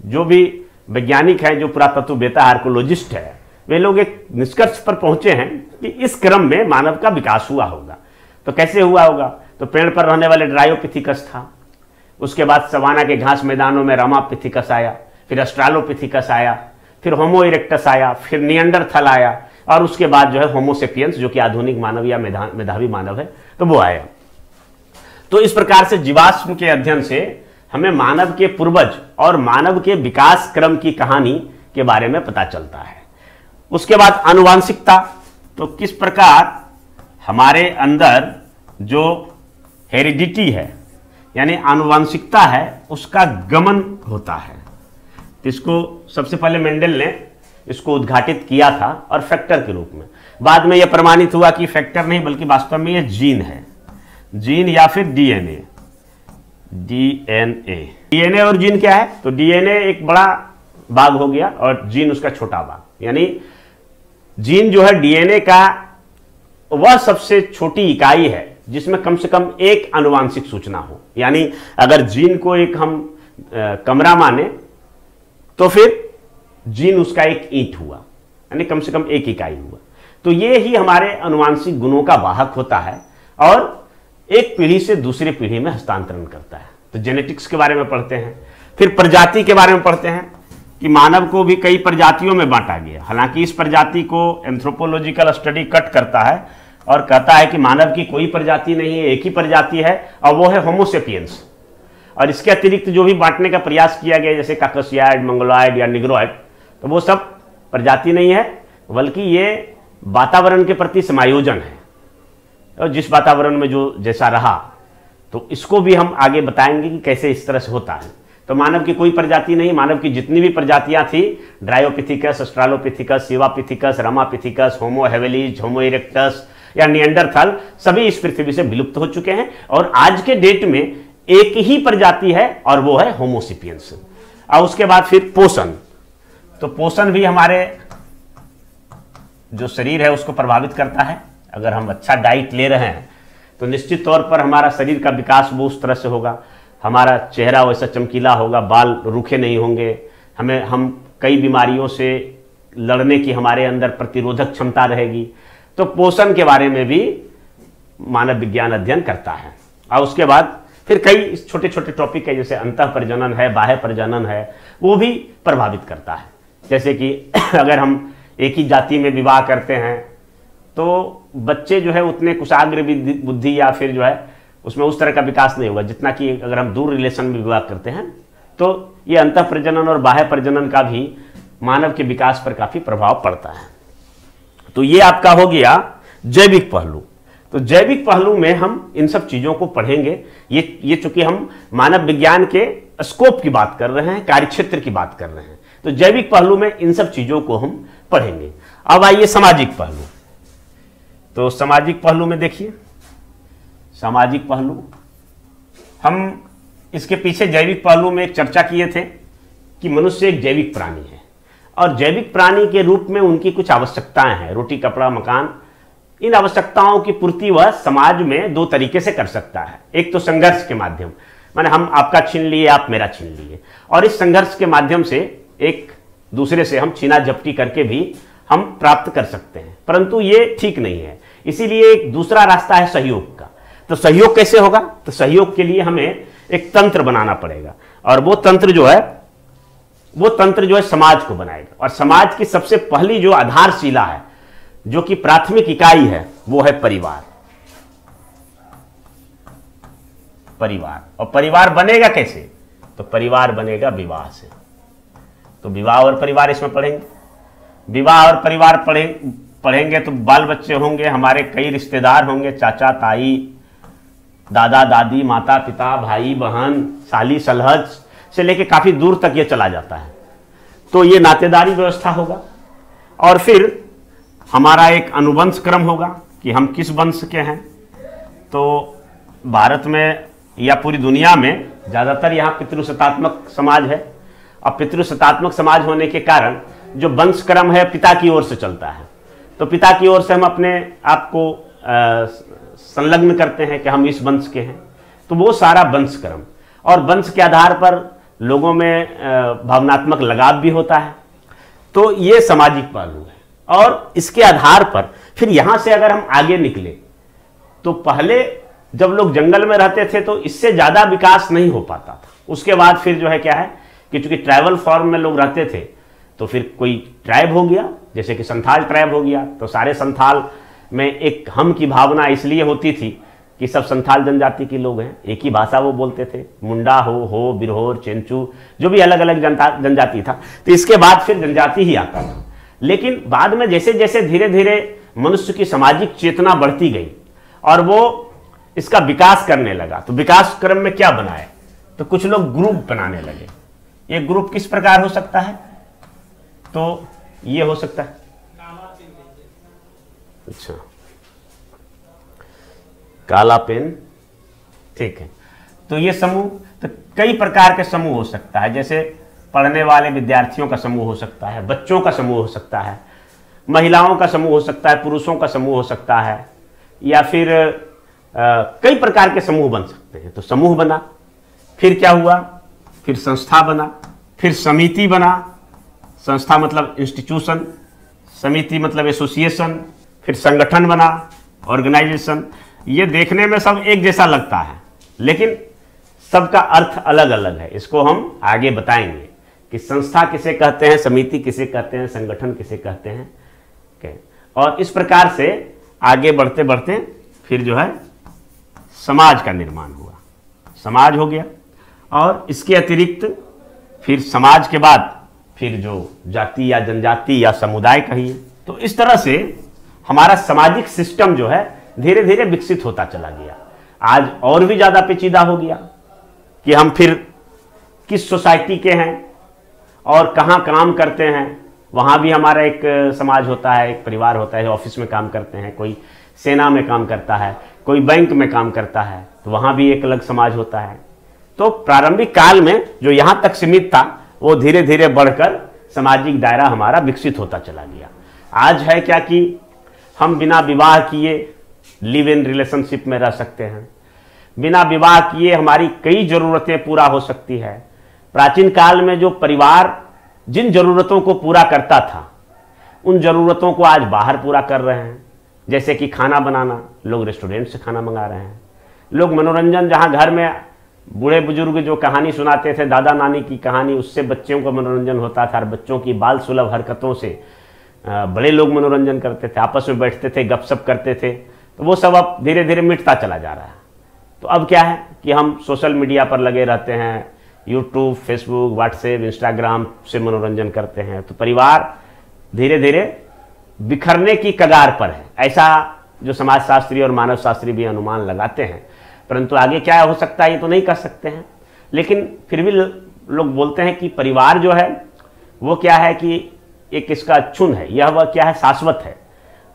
जो भी वैज्ञानिक है, जो पुरातत्ववेत्ता आर्कोलॉजिस्ट है, वे लोग एक निष्कर्ष पर पहुंचे हैं कि इस क्रम में मानव का विकास हुआ होगा। तो कैसे हुआ होगा? तो पेड़ पर रहने वाले ड्रायोपिथिकस था, उसके बाद सवाना के घास मैदानों में रामापिथिकस आया, फिर ऑस्ट्रालोपिथिकस आया, फिर होमो इरेक्टस आया, फिर निएंडरथल आया, और उसके बाद जो है होमो सेपियंस, जो कि आधुनिक मानव या मेधावी मानव है, तो वो आया। तो इस प्रकार से जीवाश्म के अध्ययन से हमें मानव के पूर्वज और मानव के विकास क्रम की कहानी के बारे में पता चलता है। उसके बाद आनुवांशिकता, तो किस प्रकार हमारे अंदर जो हेरिडिटी है यानी आनुवांशिकता है उसका गमन होता है। इसको सबसे पहले मेंडल ने इसको उद्घाटित किया था और फैक्टर के रूप में। बाद में यह प्रमाणित हुआ कि फैक्टर नहीं बल्कि वास्तव में यह जीन है, जीन या फिर डीएनए। डीएनए और जीन क्या है? तो डीएनए एक बड़ा भाग हो गया और जीन उसका छोटा भाग। यानी जीन जो है डीएनए का वह सबसे छोटी इकाई है जिसमें कम से कम एक आनुवांशिक सूचना हो। यानी अगर जीन को एक हम कमरा माने तो फिर जीन उसका एक ईंट हुआ, यानी कम से कम एक इकाई हुआ। तो ये ही हमारे आनुवांशिक गुणों का वाहक होता है और एक पीढ़ी से दूसरी पीढ़ी में हस्तांतरण करता है। तो जेनेटिक्स के बारे में पढ़ते हैं। फिर प्रजाति के बारे में पढ़ते हैं कि मानव को भी कई प्रजातियों में बांटा गया। हालांकि इस प्रजाति को एंथ्रोपोलॉजिकल स्टडी कट करता है और कहता है कि मानव की कोई प्रजाति नहीं है, एक ही प्रजाति है और वो है होमो सेपियंस। और इसके अतिरिक्त जो भी बांटने का प्रयास किया गया जैसे काकसियाइड, मंगोलॉयड या निग्रोइड, तो वो सब प्रजाति नहीं है बल्कि ये वातावरण के प्रति समायोजन है। और जिस वातावरण में जो जैसा रहा, तो इसको भी हम आगे बताएंगे कि कैसे इस तरह से होता है। तो मानव की कोई प्रजाति नहीं, मानव की जितनी भी प्रजातियां थी, ड्रायोपिथिकस, ऑस्ट्रालोपिथिकस, सिवापिथिकस, रामापिथिकस, होमो हेवेलिज, होमो इरेक्टस या निएंडरथल, सभी इस पृथ्वी से विलुप्त हो चुके हैं और आज के डेट में एक ही प्रजाति है और वो है होमो सेपियंस। और उसके बाद फिर पोषण, तो पोषण भी हमारे जो शरीर है उसको प्रभावित करता है। अगर हम अच्छा डाइट ले रहे हैं तो निश्चित तौर पर हमारा शरीर का विकास वो उस तरह से होगा, हमारा चेहरा वैसा चमकीला होगा, बाल रूखे नहीं होंगे, हम कई बीमारियों से लड़ने की हमारे अंदर प्रतिरोधक क्षमता रहेगी। तो पोषण के बारे में भी मानव विज्ञान अध्ययन करता है। और उसके बाद फिर कई छोटे छोटे टॉपिक है जैसे अंतः प्रजनन है, बाह्य प्रजनन है, वो भी प्रभावित करता है। जैसे कि अगर हम एक ही जाति में विवाह करते हैं तो बच्चे जो है उतने कुशाग्र बुद्धि या फिर जो है उसमें उस तरह का विकास नहीं होगा जितना कि अगर हम दूर रिलेशन में विवाह करते हैं। तो ये अंतः प्रजनन और बाह्य प्रजनन का भी मानव के विकास पर काफी प्रभाव पड़ता है। तो ये आपका हो गया जैविक पहलू। तो जैविक पहलू में हम इन सब चीजों को पढ़ेंगे। ये चूंकि हम मानव विज्ञान के स्कोप की बात कर रहे हैं, कार्यक्षेत्र की बात कर रहे हैं, तो जैविक पहलू में इन सब चीजों को हम पढ़ेंगे। अब आइए सामाजिक पहलू। तो सामाजिक पहलू में देखिए, सामाजिक पहलू हम इसके पीछे जैविक पहलू में एक चर्चा किए थे कि मनुष्य एक जैविक प्राणी है और जैविक प्राणी के रूप में उनकी कुछ आवश्यकताएं हैं, रोटी, कपड़ा, मकान। इन आवश्यकताओं की पूर्ति वह समाज में दो तरीके से कर सकता है। एक तो संघर्ष के माध्यम, माने हम आपका छीन लिए, आप मेरा छीन लिए, और इस संघर्ष के माध्यम से एक दूसरे से हम छीना झपटी करके भी हम प्राप्त कर सकते हैं, परंतु ये ठीक नहीं है। इसीलिए एक दूसरा रास्ता है सहयोग का। तो सहयोग कैसे होगा? तो सहयोग के लिए हमें एक तंत्र बनाना पड़ेगा और वो तंत्र जो है समाज को बनाएगा। और समाज की सबसे पहली जो आधारशिला है, जो कि प्राथमिक इकाई है, वो है परिवार। परिवार, और परिवार बनेगा कैसे? तो परिवार बनेगा विवाह से। तो विवाह और परिवार इसमें पढ़ेंगे। विवाह और परिवार पढ़ेंगे तो बाल बच्चे होंगे, हमारे कई रिश्तेदार होंगे, चाचा ताई, दादा दादी, माता पिता, भाई बहन, साली सलहज से लेके काफी दूर तक ये चला जाता है। तो ये नातेदारी व्यवस्था होगा। और फिर हमारा एक अनुवंश क्रम होगा कि हम किस वंश के हैं। तो भारत में या पूरी दुनिया में ज़्यादातर यहाँ पितृसत्तात्मक समाज है और पितृसत्तात्मक समाज होने के कारण जो वंश क्रम है पिता की ओर से चलता है। तो पिता की ओर से हम अपने आप को संलग्न करते हैं कि हम इस वंश के हैं, तो वो सारा वंश क्रम। और वंश के आधार पर लोगों में भावनात्मक लगाव भी होता है। तो ये सामाजिक पहलू है। और इसके आधार पर फिर यहाँ से अगर हम आगे निकले तो पहले जब लोग जंगल में रहते थे तो इससे ज़्यादा विकास नहीं हो पाता था। उसके बाद फिर जो है क्या है कि चूंकि ट्राइबल फॉर्म में लोग रहते थे तो फिर कोई ट्राइब हो गया, जैसे कि संथाल ट्राइब हो गया, तो सारे संथाल में एक हम की भावना इसलिए होती थी कि सब संथाल जनजाति के लोग हैं, एक ही भाषा वो बोलते थे, मुंडा हो बिरहोर, चेंचू, जो भी अलग अलग जनजाति था। तो इसके बाद फिर जनजाति ही आता था। लेकिन बाद में जैसे जैसे धीरे धीरे मनुष्य की सामाजिक चेतना बढ़ती गई और वो इसका विकास करने लगा, तो विकास क्रम में क्या बनाए, तो कुछ लोग ग्रुप बनाने लगे। ये ग्रुप किस प्रकार हो सकता है, तो ये हो सकता है, अच्छा काला पेन, ठीक है। तो ये समूह, तो कई प्रकार के समूह हो सकता है, जैसे पढ़ने वाले विद्यार्थियों का समूह हो सकता है, बच्चों का समूह हो सकता है, महिलाओं का समूह हो सकता है, पुरुषों का समूह हो सकता है, या फिर कई प्रकार के समूह बन सकते हैं। तो समूह बना, फिर क्या हुआ, फिर संस्था बना, फिर समिति बना, संस्था मतलब इंस्टीट्यूशन, समिति मतलब एसोसिएशन, फिर संगठन बना, ऑर्गेनाइजेशन। ये देखने में सब एक जैसा लगता है लेकिन सबका अर्थ अलग अलग है। इसको हम आगे बताएंगे कि संस्था किसे कहते हैं, समिति किसे कहते हैं, संगठन किसे कहते हैं। और इस प्रकार से आगे बढ़ते बढ़ते फिर जो है समाज का निर्माण हुआ, समाज हो गया। और इसके अतिरिक्त फिर समाज के बाद फिर जो जाति या जनजाति या समुदाय कहिए, तो इस तरह से हमारा सामाजिक सिस्टम जो है धीरे धीरे विकसित होता चला गया। आज और भी ज़्यादा पेचीदा हो गया कि हम फिर किस सोसाइटी के हैं और कहाँ काम करते हैं। वहाँ भी हमारा एक समाज होता है, एक परिवार होता है। ऑफिस में काम करते हैं, कोई सेना में काम करता है, कोई बैंक में काम करता है, तो वहाँ भी एक अलग समाज होता है। तो प्रारंभिक काल में जो यहाँ तक सीमित था वो धीरे धीरे बढ़कर सामाजिक दायरा हमारा विकसित होता चला गया। आज है क्या कि हम बिना विवाह किए लिव इन रिलेशनशिप में रह सकते हैं, बिना विवाह किए हमारी कई ज़रूरतें पूरा हो सकती है। प्राचीन काल में जो परिवार जिन ज़रूरतों को पूरा करता था उन ज़रूरतों को आज बाहर पूरा कर रहे हैं। जैसे कि खाना बनाना, लोग रेस्टोरेंट से खाना मंगा रहे हैं। लोग मनोरंजन, जहाँ घर में बूढ़े बुजुर्ग जो कहानी सुनाते थे, दादा नानी की कहानी, उससे बच्चों को मनोरंजन होता था और बच्चों की बाल सुलभ हरकतों से बड़े लोग मनोरंजन करते थे, आपस में बैठते थे, गपशप करते थे। तो वो सब अब धीरे धीरे मिटता चला जा रहा है। तो अब क्या है कि हम सोशल मीडिया पर लगे रहते हैं, यूट्यूब, फेसबुक, व्हाट्सएप, इंस्टाग्राम से मनोरंजन करते हैं। तो परिवार धीरे धीरे बिखरने की कगार पर है, ऐसा जो समाजशास्त्री और मानव शास्त्री भी अनुमान लगाते हैं। परंतु आगे क्या हो सकता है ये तो नहीं कह सकते हैं, लेकिन फिर भी लोग बोलते हैं कि परिवार जो है वो क्या है कि एक इसका क्षुण है, यह वह क्या है, शाश्वत है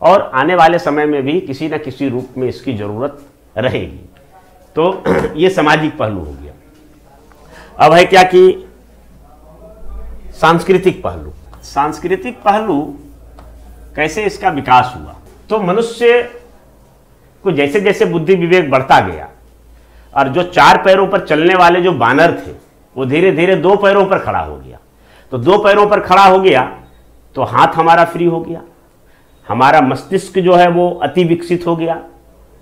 और आने वाले समय में भी किसी न किसी रूप में इसकी जरूरत रहेगी। तो ये सामाजिक पहलू हो गया। अब है क्या कि सांस्कृतिक पहलू। सांस्कृतिक पहलू कैसे इसका विकास हुआ, तो मनुष्य को जैसे जैसे बुद्धि विवेक बढ़ता गया और जो चार पैरों पर चलने वाले जो बानर थे वो धीरे धीरे दो पैरों पर खड़ा हो गया। तो दो पैरों पर खड़ा हो गया तो हाथ हमारा फ्री हो गया, हमारा मस्तिष्क जो है वो अति विकसित हो गया,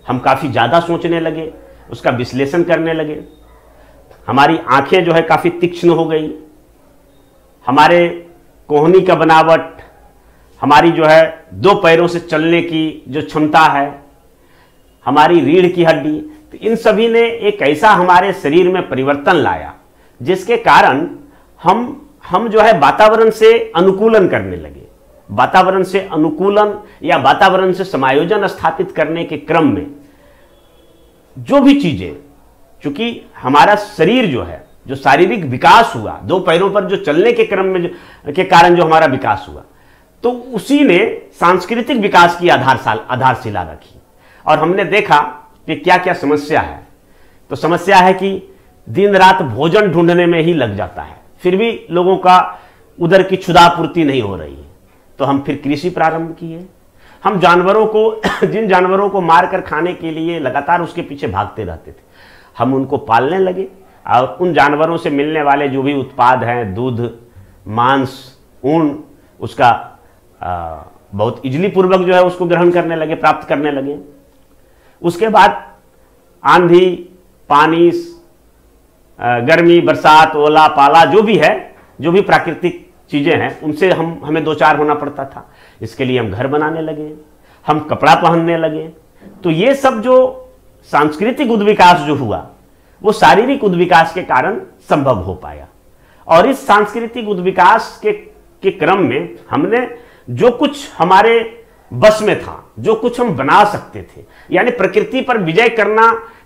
हम काफ़ी ज़्यादा सोचने लगे, उसका विश्लेषण करने लगे, हमारी आंखें जो है काफ़ी तीक्ष्ण हो गई, हमारे कोहनी का बनावट, हमारी जो है दो पैरों से चलने की जो क्षमता है, हमारी रीढ़ की हड्डी, तो इन सभी ने एक ऐसा हमारे शरीर में परिवर्तन लाया जिसके कारण हम जो है वातावरण से अनुकूलन करने लगे। वातावरण से अनुकूलन या वातावरण से समायोजन स्थापित करने के क्रम में जो भी चीजें, चूंकि हमारा शरीर जो है, जो शारीरिक विकास हुआ, दो पैरों पर जो चलने के क्रम में के कारण जो हमारा विकास हुआ, तो उसी ने सांस्कृतिक विकास की आधारशिला रखी। और हमने देखा कि क्या क्या समस्या है। तो समस्या है कि दिन रात भोजन ढूंढने में ही लग जाता है, फिर भी लोगों का उदर की क्षुधा पूर्ति नहीं हो रही है। तो हम फिर कृषि प्रारंभ किए। हम जानवरों को जिन जानवरों को मार कर खाने के लिए लगातार उसके पीछे भागते रहते थे, हम उनको पालने लगे। और उन जानवरों से मिलने वाले जो भी उत्पाद हैं, दूध, मांस, ऊन, उसका बहुत इजली पूर्वक जो है उसको ग्रहण करने लगे, प्राप्त करने लगे। उसके बाद आंधी, पानी, गर्मी, बरसात, ओला पाला जो भी है, जो भी प्राकृतिक चीजें हैं, उनसे हमें दो चार होना पड़ता था। इसके लिए हम घर बनाने लगे, हम कपड़ा पहनने लगे। तो ये सब जो सांस्कृतिक उद्विकास जो हुआ वो शारीरिक उद्विकास के कारण संभव हो पाया। और इस सांस्कृतिक उद्विकास के क्रम में हमने जो कुछ हमारे बस में था, जो कुछ हम बना सकते थे, यानी प्रकृति पर विजय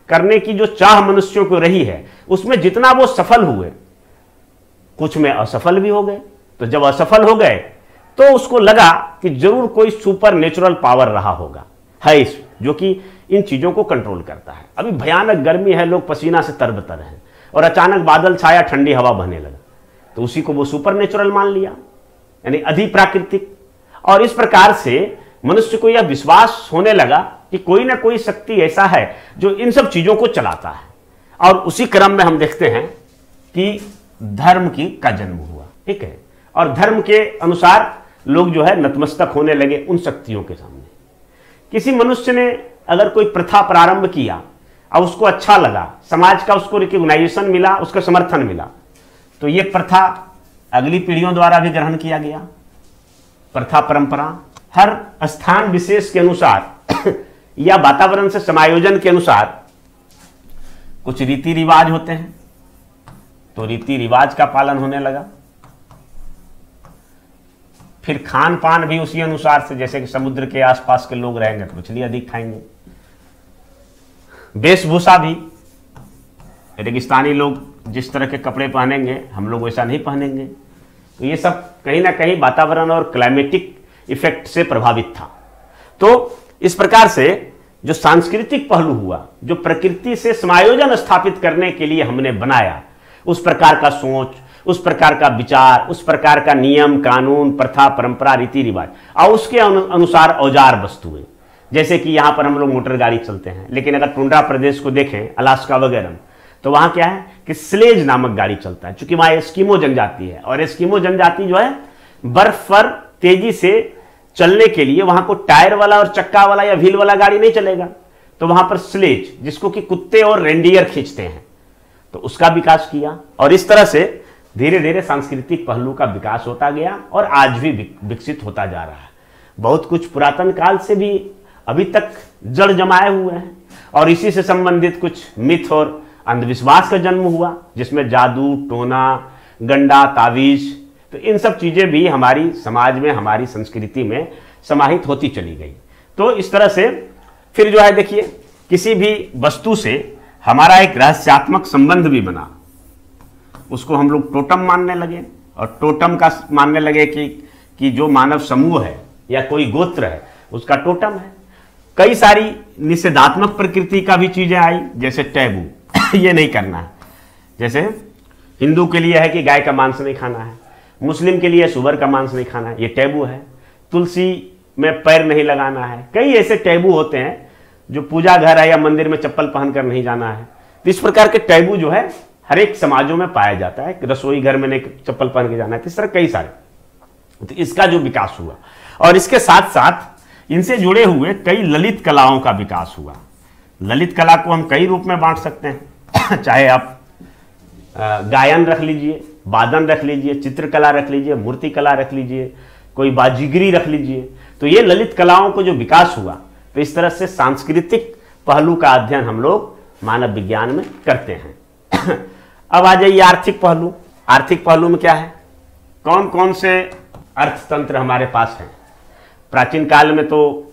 करने की जो चाह मनुष्यों को रही है, उसमें जितना वो सफल हुए, कुछ में असफल भी हो गए। तो जब असफल हो गए तो उसको लगा कि जरूर कोई सुपर नेचुरल पावर रहा होगा, है इस जो कि इन चीजों को कंट्रोल करता है। अभी भयानक गर्मी है, लोग पसीना से तरबतर हैं, और अचानक बादल छाया, ठंडी हवा बहने लगा, तो उसी को वो सुपर नेचुरल मान लिया, यानी अधिप्राकृतिक। और इस प्रकार से मनुष्य को यह विश्वास होने लगा कि कोई ना कोई शक्ति ऐसा है जो इन सब चीजों को चलाता है। और उसी क्रम में हम देखते हैं कि धर्म का जन्म हुआ, ठीक है। और धर्म के अनुसार लोग जो है नतमस्तक होने लगे उन शक्तियों के सामने। किसी मनुष्य ने अगर कोई प्रथा प्रारंभ किया और उसको अच्छा लगा, समाज का उसको रिकॉग्नाइजेशन मिला, उसका समर्थन मिला, तो ये प्रथा अगली पीढ़ियों द्वारा भी ग्रहण किया गया। प्रथा परंपरा हर स्थान विशेष के अनुसार या वातावरण से समायोजन के अनुसार कुछ रीति रिवाज होते हैं, तो रीति रिवाज का पालन होने लगा। फिर खान पान भी उसी अनुसार से, जैसे कि समुद्र के आसपास के लोग रहेंगे तो मछली अधिक खाएंगे। वेशभूषा भी, रेगिस्तानी लोग जिस तरह के कपड़े पहनेंगे हम लोग वैसा नहीं पहनेंगे। तो ये सब कहीं ना कहीं वातावरण और क्लाइमेटिक इफेक्ट से प्रभावित था। तो इस प्रकार से जो सांस्कृतिक पहलू हुआ, जो प्रकृति से समायोजन स्थापित करने के लिए हमने बनाया, उस प्रकार का सोच, उस प्रकार का विचार, उस प्रकार का नियम कानून, प्रथा परंपरा, रीति रिवाज, और उसके अनुसार औजार वस्तुएं, जैसे कि यहाँ पर हम लोग मोटर गाड़ी चलते हैं, लेकिन अगर टुंड्रा प्रदेश को देखें, अलास्का वगैरह, तो वहाँ क्या है कि स्लेज नामक गाड़ी चलता है, चूंकि वहाँ एस्किमो जनजाति है, और एस्किमो जनजाति जो है बर्फ पर तेजी से चलने के लिए वहाँ को टायर वाला और चक्का वाला या व्हील वाला गाड़ी नहीं चलेगा, तो वहाँ पर स्लेज, जिसको कि कुत्ते और रेंडियर खींचते हैं, तो उसका विकास किया। और इस तरह से धीरे धीरे सांस्कृतिक पहलू का विकास होता गया और आज भी विकसित होता जा रहा है। बहुत कुछ पुरातन काल से भी अभी तक जड़ जमाए हुए हैं, और इसी से संबंधित कुछ मिथ और अंधविश्वास का जन्म हुआ, जिसमें जादू, टोना, गंडा, तावीज, तो इन सब चीजें भी हमारी समाज में, हमारी संस्कृति में समाहित होती चली गई। तो इस तरह से फिर जो है देखिए, किसी भी वस्तु से हमारा एक रहस्यात्मक संबंध भी बना, उसको हम लोग टोटम मानने लगे, और टोटम का मानने लगे कि जो मानव समूह है या कोई गोत्र है उसका टोटम है। कई सारी निषेधात्मक प्रकृति का भी चीजें आई, जैसे टैबू ये नहीं करना है, जैसे हिंदू के लिए है कि गाय का मांस नहीं खाना है, मुस्लिम के लिए सुअर का मांस नहीं खाना है, ये टैबू है। तुलसी में पैर नहीं लगाना है। कई ऐसे टैबू होते हैं, जो पूजा घर है या मंदिर में चप्पल पहनकर नहीं जाना है। तो इस प्रकार के टैबू जो है हर एक समाजों में पाया जाता है, रसोई घर में नहीं चप्पल पहन के जाना है, इस तरह कई सारे। तो इसका जो विकास हुआ, और इसके साथ साथ इनसे जुड़े हुए कई ललित कलाओं का विकास हुआ। ललित कला को हम कई रूप में बांट सकते हैं चाहे आप गायन रख लीजिए, वादन रख लीजिए, चित्रकला रख लीजिए, मूर्ति कला रख लीजिए, कोई बाजीगरी रख लीजिए। तो ये ललित कलाओं को जो विकास हुआ, तो इस तरह से सांस्कृतिक पहलू का अध्ययन हम लोग मानव विज्ञान में करते हैं। अब आ जाइए आर्थिक पहलू। आर्थिक पहलू में क्या है, कौन कौन से अर्थतंत्र हमारे पास हैं। प्राचीन काल में तो,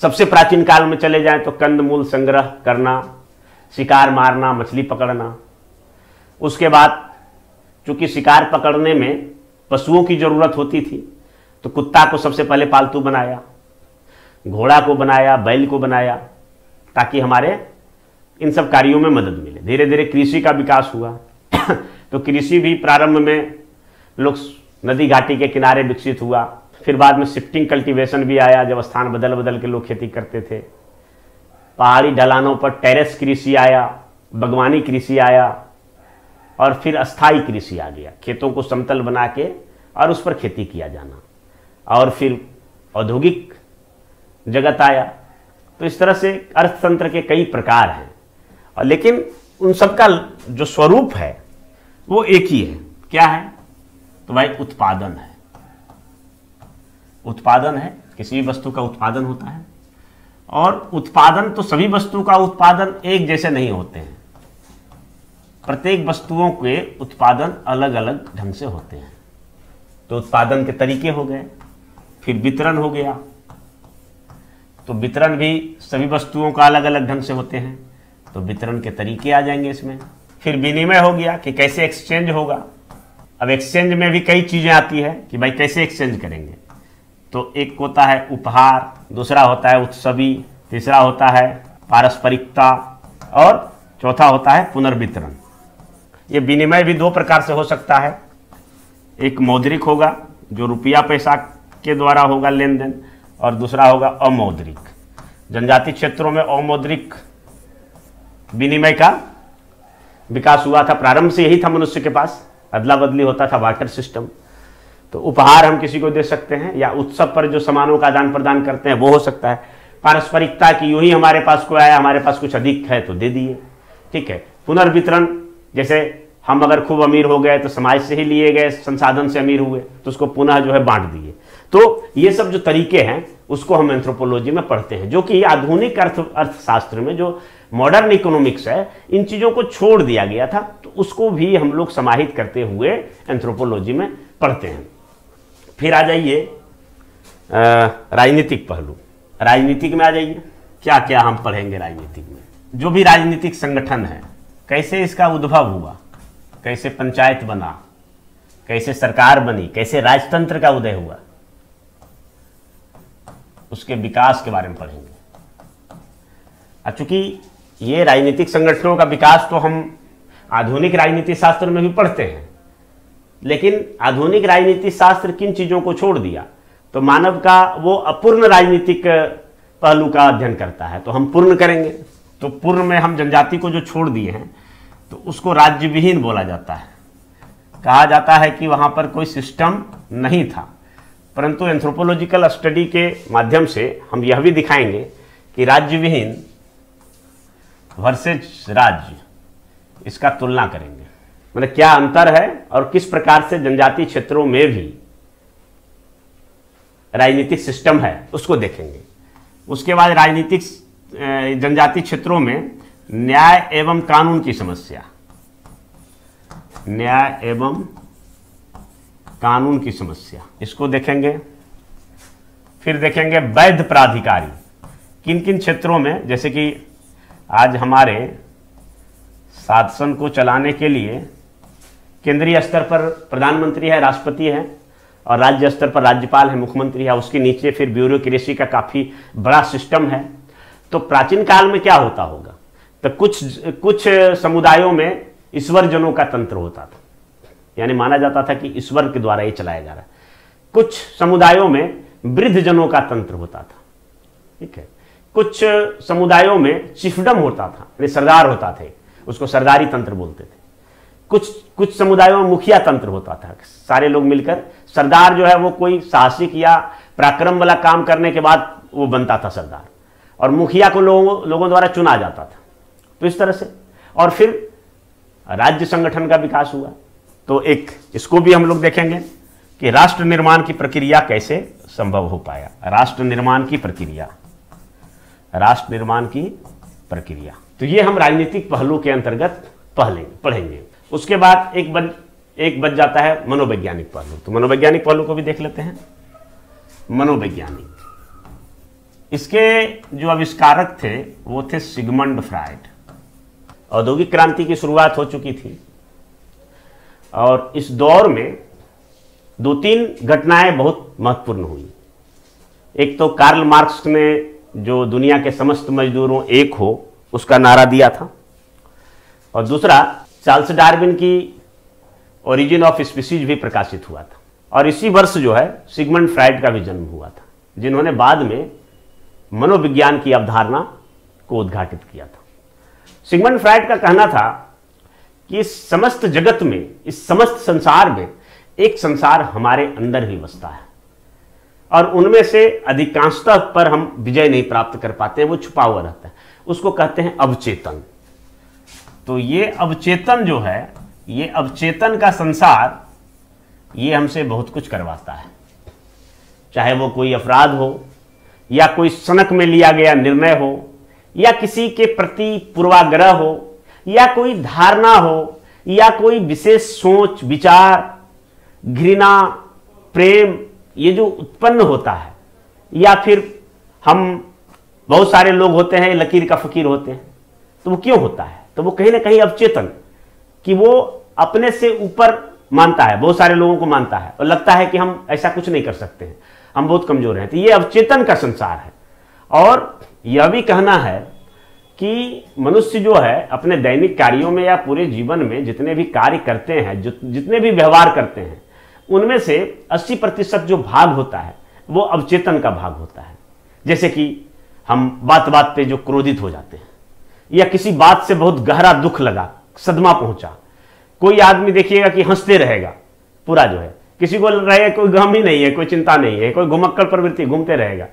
सबसे प्राचीन काल में चले जाएं तो कंदमूल संग्रह करना, शिकार मारना, मछली पकड़ना। उसके बाद चूंकि शिकार पकड़ने में पशुओं की जरूरत होती थी, तो कुत्ता को सबसे पहले पालतू बनाया, घोड़ा को बनाया, बैल को बनाया, ताकि हमारे इन सब कार्यों में मदद मिले। धीरे धीरे कृषि का विकास हुआ तो कृषि भी प्रारंभ में लोग नदी घाटी के किनारे विकसित हुआ, फिर बाद में शिफ्टिंग कल्टीवेशन भी आया, जब स्थान बदल बदल के लोग खेती करते थे। पहाड़ी ढलानों पर टेरेस कृषि आया, बागवानी कृषि आया, और फिर अस्थाई कृषि आ गया, खेतों को समतल बना के और उस पर खेती किया जाना, और फिर औद्योगिक जगत आया। तो इस तरह से अर्थतंत्र के कई प्रकार हैं, और लेकिन उन सबका जो स्वरूप है वो एक ही है। क्या है? तो भाई उत्पादन है। उत्पादन है, किसी भी वस्तु का उत्पादन होता है, और उत्पादन तो सभी वस्तु का उत्पादन एक जैसे नहीं होते हैं। प्रत्येक वस्तुओं के उत्पादन अलग अलग ढंग से होते हैं। तो उत्पादन के तरीके हो गए, फिर वितरण हो गया, तो वितरण भी सभी वस्तुओं का अलग अलग ढंग से होते हैं, तो वितरण के तरीके आ जाएंगे इसमें। फिर विनिमय हो गया कि कैसे एक्सचेंज होगा। अब एक्सचेंज में भी कई चीज़ें आती है कि भाई कैसे एक्सचेंज करेंगे। तो एक होता है उपहार, दूसरा होता है उत्सवी, तीसरा होता है पारस्परिकता, और चौथा होता है पुनर्वितरण। ये विनिमय भी दो प्रकार से हो सकता है। एक मौद्रिक होगा जो रुपया पैसा के द्वारा होगा लेन देन, और दूसरा होगा अमौद्रिक। जनजातीय क्षेत्रों में अमौद्रिक विनिमय का विकास हुआ था। प्रारंभ से यही था मनुष्य के पास, अदला बदली होता था, वाटर सिस्टम। तो उपहार हम किसी को दे सकते हैं, या उत्सव पर जो सामानों का आदान प्रदान करते हैं वो हो सकता है। पारस्परिकता की यूं ही हमारे पास कोई आया, हमारे पास कुछ अधिक है तो दे दिए, ठीक है। पुनर्वितरण, जैसे हम अगर खूब अमीर हो गए तो समाज से ही लिए गए संसाधन से अमीर हुए तो उसको पुनः जो है बांट दिए। तो ये सब जो तरीके हैं उसको हम एंथ्रोपोलॉजी में पढ़ते हैं, जो कि आधुनिक अर्थशास्त्र में जो मॉडर्न इकोनॉमिक्स है, इन चीज़ों को छोड़ दिया गया था। तो उसको भी हम लोग समाहित करते हुए एंथ्रोपोलॉजी में पढ़ते हैं। फिर आ जाइए राजनीतिक पहलू। राजनीतिक में आ जाइए, क्या क्या हम पढ़ेंगे राजनीतिक में। जो भी राजनीतिक संगठन है, कैसे इसका उद्भव हुआ, कैसे पंचायत बना, कैसे सरकार बनी, कैसे राजतंत्र का उदय हुआ, उसके विकास के बारे में पढ़ेंगे। चूंकि ये राजनीतिक संगठनों का विकास तो हम आधुनिक राजनीति शास्त्र में भी पढ़ते हैं, लेकिन आधुनिक राजनीति शास्त्र किन चीज़ों को छोड़ दिया, तो मानव का वो अपूर्ण राजनीतिक पहलू का अध्ययन करता है, तो हम पूर्ण करेंगे। तो पूर्ण में हम जनजाति को जो छोड़ दिए हैं तो उसको राज्य विहीन बोला जाता है। कहा जाता है कि वहाँ पर कोई सिस्टम नहीं था, परंतु एंथ्रोपोलॉजिकल स्टडी के माध्यम से हम यह भी दिखाएंगे कि राज्य विहीन वर्सेस राज्य, इसका तुलना करेंगे, मतलब क्या अंतर है और किस प्रकार से जनजातीय क्षेत्रों में भी राजनीतिक सिस्टम है उसको देखेंगे। उसके बाद राजनीतिक जनजातीय क्षेत्रों में न्याय एवं कानून की समस्या, न्याय एवं कानून की समस्या, इसको देखेंगे। फिर देखेंगे वैध प्राधिकारी, किन किन क्षेत्रों में, जैसे कि आज हमारे शासन को चलाने के लिए केंद्रीय स्तर पर प्रधानमंत्री है, राष्ट्रपति है, और राज्य स्तर पर राज्यपाल है, मुख्यमंत्री है, उसके नीचे फिर ब्यूरोक्रेसी का काफ़ी बड़ा सिस्टम है। तो प्राचीन काल में क्या होता होगा, तो कुछ समुदायों में ईश्वर जनों का तंत्र होता था, यानी माना जाता था कि ईश्वर के द्वारा ये चलाया जा रहा है। कुछ समुदायों में वृद्ध जनों का तंत्र होता था, ठीक है। कुछ समुदायों में चिफडम होता था, यानी सरदार होता थे, उसको सरदारी तंत्र बोलते थे। कुछ समुदायों में मुखिया तंत्र होता था, सारे लोग मिलकर, सरदार जो है वो कोई साहसिक या पराक्रम वाला काम करने के बाद वो बनता था सरदार, और मुखिया को लोगों द्वारा चुना जाता था। तो इस तरह से, और फिर राज्य संगठन का विकास हुआ। तो एक इसको भी हम लोग देखेंगे कि राष्ट्र निर्माण की प्रक्रिया कैसे संभव हो पाया। राष्ट्र निर्माण की प्रक्रिया, राष्ट्र निर्माण की प्रक्रिया, तो ये हम राजनीतिक पहलू के अंतर्गत पढ़ेंगे। उसके बाद एक बच जाता है मनोवैज्ञानिक पहलू। तो मनोवैज्ञानिक पहलू को भी देख लेते हैं। मनोवैज्ञानिक, इसके जो आविष्कारक थे वो थे सिगमंड फ्रायड। औद्योगिक क्रांति की शुरुआत हो चुकी थी, और इस दौर में 2-3 घटनाएं बहुत महत्वपूर्ण हुई। एक तो कार्ल मार्क्स ने जो दुनिया के समस्त मजदूरों एक हो उसका नारा दिया था, और दूसरा चार्ल्स डार्विन की ओरिजिन ऑफ स्पीसीज भी प्रकाशित हुआ था। और इसी वर्ष जो है सिगमंड फ्रायड का भी जन्म हुआ था, जिन्होंने बाद में मनोविज्ञान की अवधारणा को उद्घाटित किया था। सिगमंड फ्रायड का कहना था कि इस समस्त जगत में, इस समस्त संसार में एक संसार हमारे अंदर भी बसता है और उनमें से अधिकांशतः पर हम विजय नहीं प्राप्त कर पाते हैं, वो छुपा हुआ रहता है। उसको कहते हैं अवचेतन। तो ये अवचेतन जो है, ये अवचेतन का संसार, ये हमसे बहुत कुछ करवाता है। चाहे वो कोई अपराध हो या कोई सनक में लिया गया निर्णय हो या किसी के प्रति पूर्वाग्रह हो या कोई धारणा हो या कोई विशेष सोच विचार, घृणा, प्रेम, ये जो उत्पन्न होता है, या फिर हम बहुत सारे लोग होते हैं लकीर का फकीर होते हैं, तो वो क्यों होता है? तो वो कहीं ना कहीं अवचेतन, कि वो अपने से ऊपर मानता है, बहुत सारे लोगों को मानता है और लगता है कि हम ऐसा कुछ नहीं कर सकते हैं, हम बहुत कमजोर हैं। तो ये अवचेतन का संसार है। और यह भी कहना है कि मनुष्य जो है अपने दैनिक कार्यों में या पूरे जीवन में जितने भी कार्य करते हैं, जितने भी व्यवहार करते हैं, उनमें से 80% जो भाग होता है वो अवचेतन का भाग होता है। जैसे कि हम बात बात पे जो क्रोधित हो जाते हैं या किसी बात से बहुत गहरा दुख लगा, सदमा पहुंचा। कोई आदमी देखिएगा कि हंसते रहेगा पूरा जो है, किसी को रहेगा कोई गम ही नहीं है, कोई चिंता नहीं है, कोई घुमक्कड़ प्रवृत्ति, घूमते रहेगा।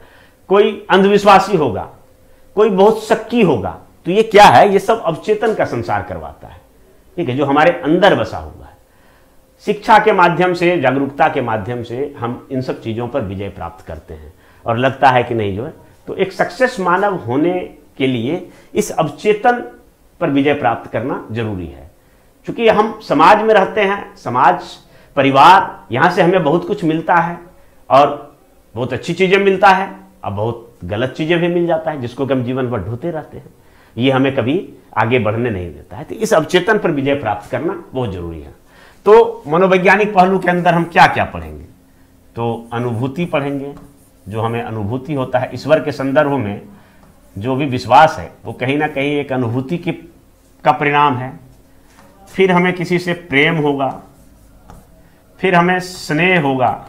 कोई अंधविश्वासी होगा, कोई बहुत शक्की होगा। तो ये क्या है? ये सब अवचेतन का संसार करवाता है, ठीक है, जो हमारे अंदर बसा हुआ है। शिक्षा के माध्यम से, जागरूकता के माध्यम से हम इन सब चीज़ों पर विजय प्राप्त करते हैं और लगता है कि नहीं जो है। तो एक सक्सेस मानव होने के लिए इस अवचेतन पर विजय प्राप्त करना जरूरी है। क्योंकि हम समाज में रहते हैं, समाज, परिवार, यहाँ से हमें बहुत कुछ मिलता है और बहुत अच्छी चीज़ें मिलता है और बहुत गलत चीज़ें भी मिल जाता है, जिसको कि हम जीवन भर ढोते रहते हैं। ये हमें कभी आगे बढ़ने नहीं देता है। तो इस अवचेतन पर विजय प्राप्त करना बहुत जरूरी है। तो मनोवैज्ञानिक पहलू के अंदर हम क्या क्या पढ़ेंगे? तो अनुभूति पढ़ेंगे, जो हमें अनुभूति होता है ईश्वर के संदर्भ में, जो भी विश्वास है वो कहीं ना कहीं एक अनुभूति का परिणाम है। फिर हमें किसी से प्रेम होगा, फिर हमें स्नेह होगा,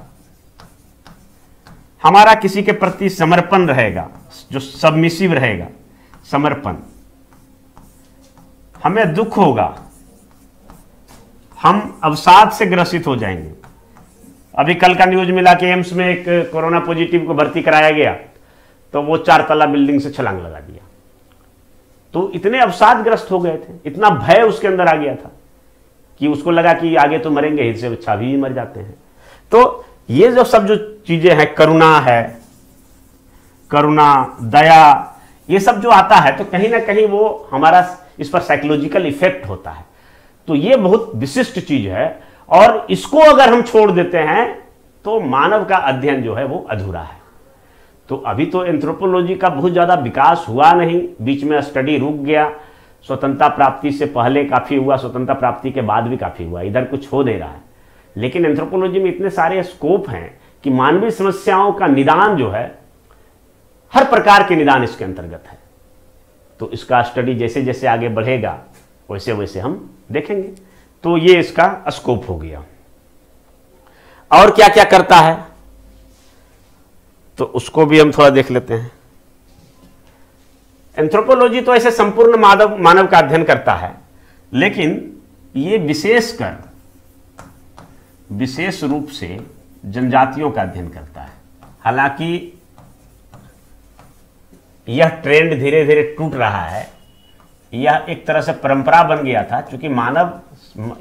हमारा किसी के प्रति समर्पण रहेगा, जो सबमिसिव रहेगा, समर्पण। हमें दुख होगा, हम अवसाद से ग्रसित हो जाएंगे। अभी कल का न्यूज मिला कि एम्स में एक कोरोना पॉजिटिव को भर्ती कराया गया, तो वो 4 तला बिल्डिंग से छलांग लगा दिया। तो इतने अवसादग्रस्त हो गए थे, इतना भय उसके अंदर आ गया था कि उसको लगा कि आगे तो मरेंगे, इससे अच्छा भी मर जाते हैं। तो ये जो सब जो चीजें हैं, करुणा है, करुणा, दया, ये सब जो आता है, तो कहीं ना कहीं वो हमारा इस पर साइकोलॉजिकल इफेक्ट होता है। तो ये बहुत विशिष्ट चीज है और इसको अगर हम छोड़ देते हैं तो मानव का अध्ययन जो है वो अधूरा है। तो अभी तो एंथ्रोपोलॉजी का बहुत ज़्यादा विकास हुआ नहीं, बीच में स्टडी रुक गया। स्वतंत्रता प्राप्ति से पहले काफ़ी हुआ, स्वतंत्रता प्राप्ति के बाद भी काफ़ी हुआ, इधर कुछ हो नहीं रहा है। लेकिन एंथ्रोपोलॉजी में इतने सारे स्कोप हैं कि मानवीय समस्याओं का निदान जो है, हर प्रकार के निदान इसके अंतर्गत है। तो इसका स्टडी जैसे जैसे आगे बढ़ेगा वैसे वैसे हम देखेंगे। तो ये इसका स्कोप हो गया। और क्या क्या करता है तो उसको भी हम थोड़ा देख लेते हैं। एंथ्रोपोलॉजी तो ऐसे संपूर्ण मानव का अध्ययन करता है, लेकिन ये विशेष रूप से जनजातियों का अध्ययन करता है। हालांकि यह ट्रेंड धीरे धीरे टूट रहा है। यह एक तरह से परंपरा बन गया था, क्योंकि मानव,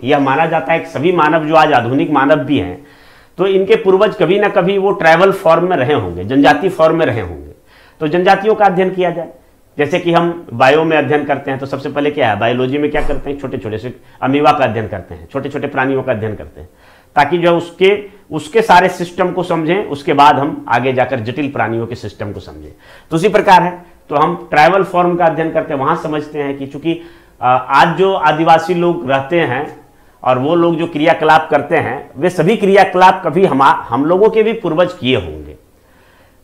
यह माना जाता है कि सभी मानव जो आज आधुनिक मानव भी हैं, तो इनके पूर्वज कभी ना कभी वो ट्राइबल फॉर्म में रहे होंगे, जनजातीय फॉर्म में रहे होंगे। तो जनजातियों का अध्ययन किया जाए। जैसे कि हम बायो में अध्ययन करते हैं, तो सबसे पहले क्या है, बायोलॉजी में क्या करते हैं, छोटे छोटे से अमीबा का अध्ययन करते हैं, छोटे छोटे प्राणियों का अध्ययन करते हैं, ताकि जो उसके सारे सिस्टम को समझें, उसके बाद हम आगे जाकर जटिल प्राणियों के सिस्टम को समझें। तो उसी प्रकार है, तो हम ट्राइबल फॉर्म का अध्ययन करते हैं। वहां समझते हैं कि चूंकि आज जो आदिवासी लोग रहते हैं और वो लोग जो क्रियाकलाप करते हैं, वे सभी क्रियाकलाप कभी हम लोगों के भी पूर्वज किए होंगे,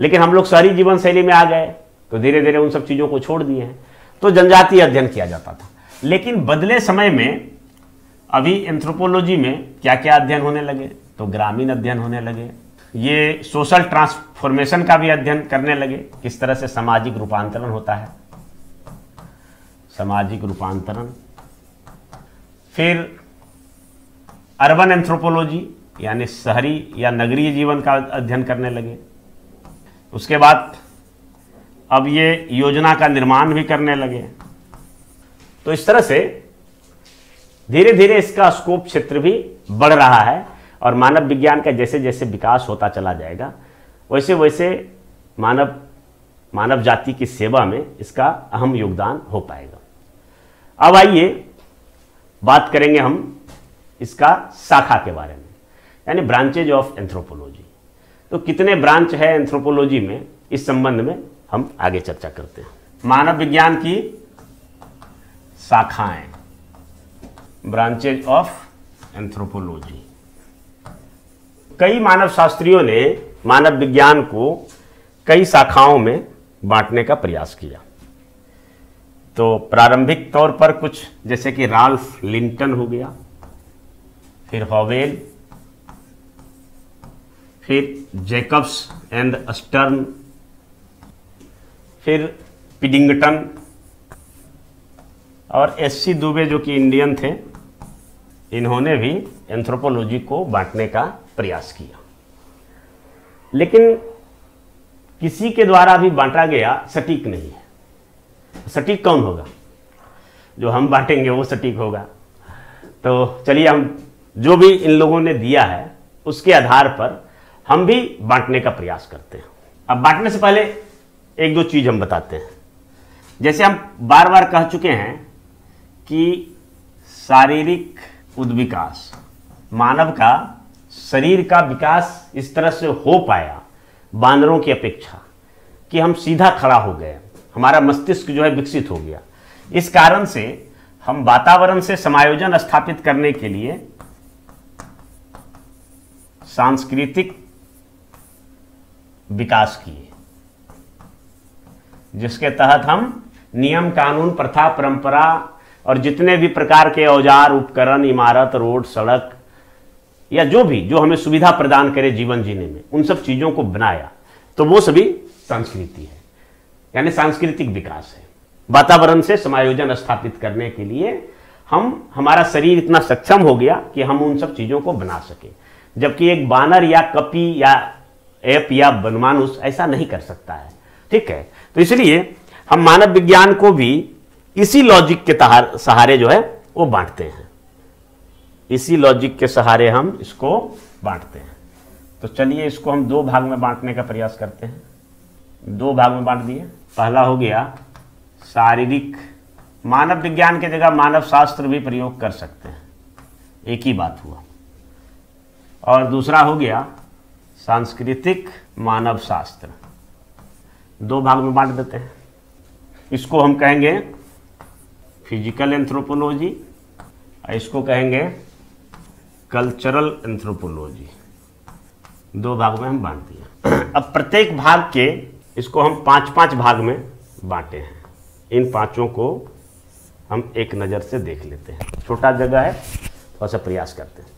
लेकिन हम लोग शहरी जीवन शैली में आ गए, तो धीरे धीरे उन सब चीज़ों को छोड़ दिए हैं। तो जनजातीय अध्ययन किया जाता था। लेकिन बदले समय में अभी एंथ्रोपोलॉजी में क्या क्या अध्ययन होने लगे, तो ग्रामीण अध्ययन होने लगे। ये सोशल ट्रांसफॉर्मेशन का भी अध्ययन करने लगे, किस तरह से सामाजिक रूपांतरण होता है, सामाजिक रूपांतरण। फिर अर्बन एंथ्रोपोलॉजी यानी शहरी या नगरीय जीवन का अध्ययन करने लगे। उसके बाद अब ये योजना का निर्माण भी करने लगे। तो इस तरह से धीरे धीरे इसका स्कोप क्षेत्र भी बढ़ रहा है और मानव विज्ञान का जैसे जैसे विकास होता चला जाएगा वैसे वैसे मानव जाति की सेवा में इसका अहम योगदान हो पाएगा। अब आइए बात करेंगे हम इसका शाखा के बारे में, यानी ब्रांचेज ऑफ एंथ्रोपोलॉजी। तो कितने ब्रांच है एंथ्रोपोलॉजी में, इस संबंध में हम आगे चर्चा करते हैं। मानव विज्ञान की शाखाएं, ब्रांचेज ऑफ एंथ्रोपोलॉजी। कई मानव शास्त्रियों ने मानव विज्ञान को कई शाखाओं में बांटने का प्रयास किया। तो प्रारंभिक तौर पर कुछ जैसे कि राल्फ लिंटन हो गया, फिर हॉवेल, फिर जैकब्स एंड स्टर्न, फिर पिडिंगटन और एससी दुबे जो कि इंडियन थे, इन्होंने भी एंथ्रोपोलॉजी को बांटने का प्रयास किया। लेकिन किसी के द्वारा भी बांटा गया सटीक नहीं है। सटीक कौन होगा? जो हम बांटेंगे वो सटीक होगा। तो चलिए हम जो भी इन लोगों ने दिया है उसके आधार पर हम भी बांटने का प्रयास करते हैं। अब बांटने से पहले एक दो चीज हम बताते हैं। जैसे हम बार बार कह चुके हैं कि शारीरिक उद्विकास, मानव का शरीर का विकास इस तरह से हो पाया बानरों की अपेक्षा कि हम सीधा खड़ा हो गए, हमारा मस्तिष्क जो है विकसित हो गया। इस कारण से हम वातावरण से समायोजन स्थापित करने के लिए सांस्कृतिक विकास किए, जिसके तहत हम नियम, कानून, प्रथा, परंपरा और जितने भी प्रकार के औजार, उपकरण, इमारत, रोड, सड़क या जो हमें सुविधा प्रदान करे जीवन जीने में, उन सब चीजों को बनाया। तो वो सभी संस्कृति है, यानी सांस्कृतिक विकास है। वातावरण से समायोजन स्थापित करने के लिए हमारा शरीर इतना सक्षम हो गया कि हम उन सब चीजों को बना सके, जबकि एक बानर या कपी या एप या बनमानुष ऐसा नहीं कर सकता है। ठीक है, तो इसलिए हम मानव विज्ञान को भी इसी लॉजिक के सहारे जो है वो बांटते हैं। इसी लॉजिक के सहारे हम इसको बांटते हैं। तो चलिए इसको हम दो भाग में बांटने का प्रयास करते हैं। दो भाग में बांट दिए। पहला हो गया शारीरिक। मानव विज्ञान की जगह मानव शास्त्र भी प्रयोग कर सकते हैं, एक ही बात हुआ। और दूसरा हो गया सांस्कृतिक मानव शास्त्र। दो भाग में बांट देते हैं। इसको हम कहेंगे फिजिकल एंथ्रोपोलॉजी और इसको कहेंगे कल्चरल एंथ्रोपोलॉजी। दो भाग में हम बांट दिए। अब प्रत्येक भाग के इसको हम 5-5 भाग में बांटे हैं। इन पांचों को हम एक नज़र से देख लेते हैं। छोटा जगह है, थोड़ा सा प्रयास करते हैं।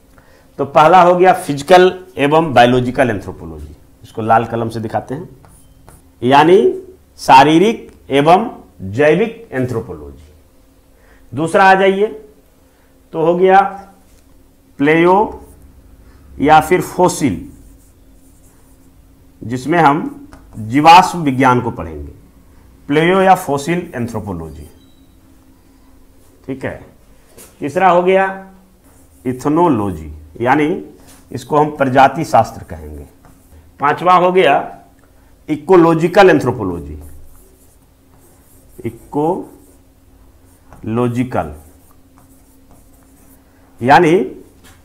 तो पहला हो गया फिजिकल एवं बायोलॉजिकल एंथ्रोपोलॉजी। इसको लाल कलम से दिखाते हैं, यानी शारीरिक एवं जैविक एंथ्रोपोलॉजी। दूसरा आ जाइए तो हो गया प्लेयो या फिर फोसिल, जिसमें हम जीवाश्म विज्ञान को पढ़ेंगे। प्लेयो या फोसिल एंथ्रोपोलॉजी। ठीक है। तीसरा हो गया इथनोलॉजी, यानी इसको हम प्रजाति शास्त्र कहेंगे। पांचवा हो गया इकोलॉजिकल एंथ्रोपोलॉजी। इकोलॉजिकल यानी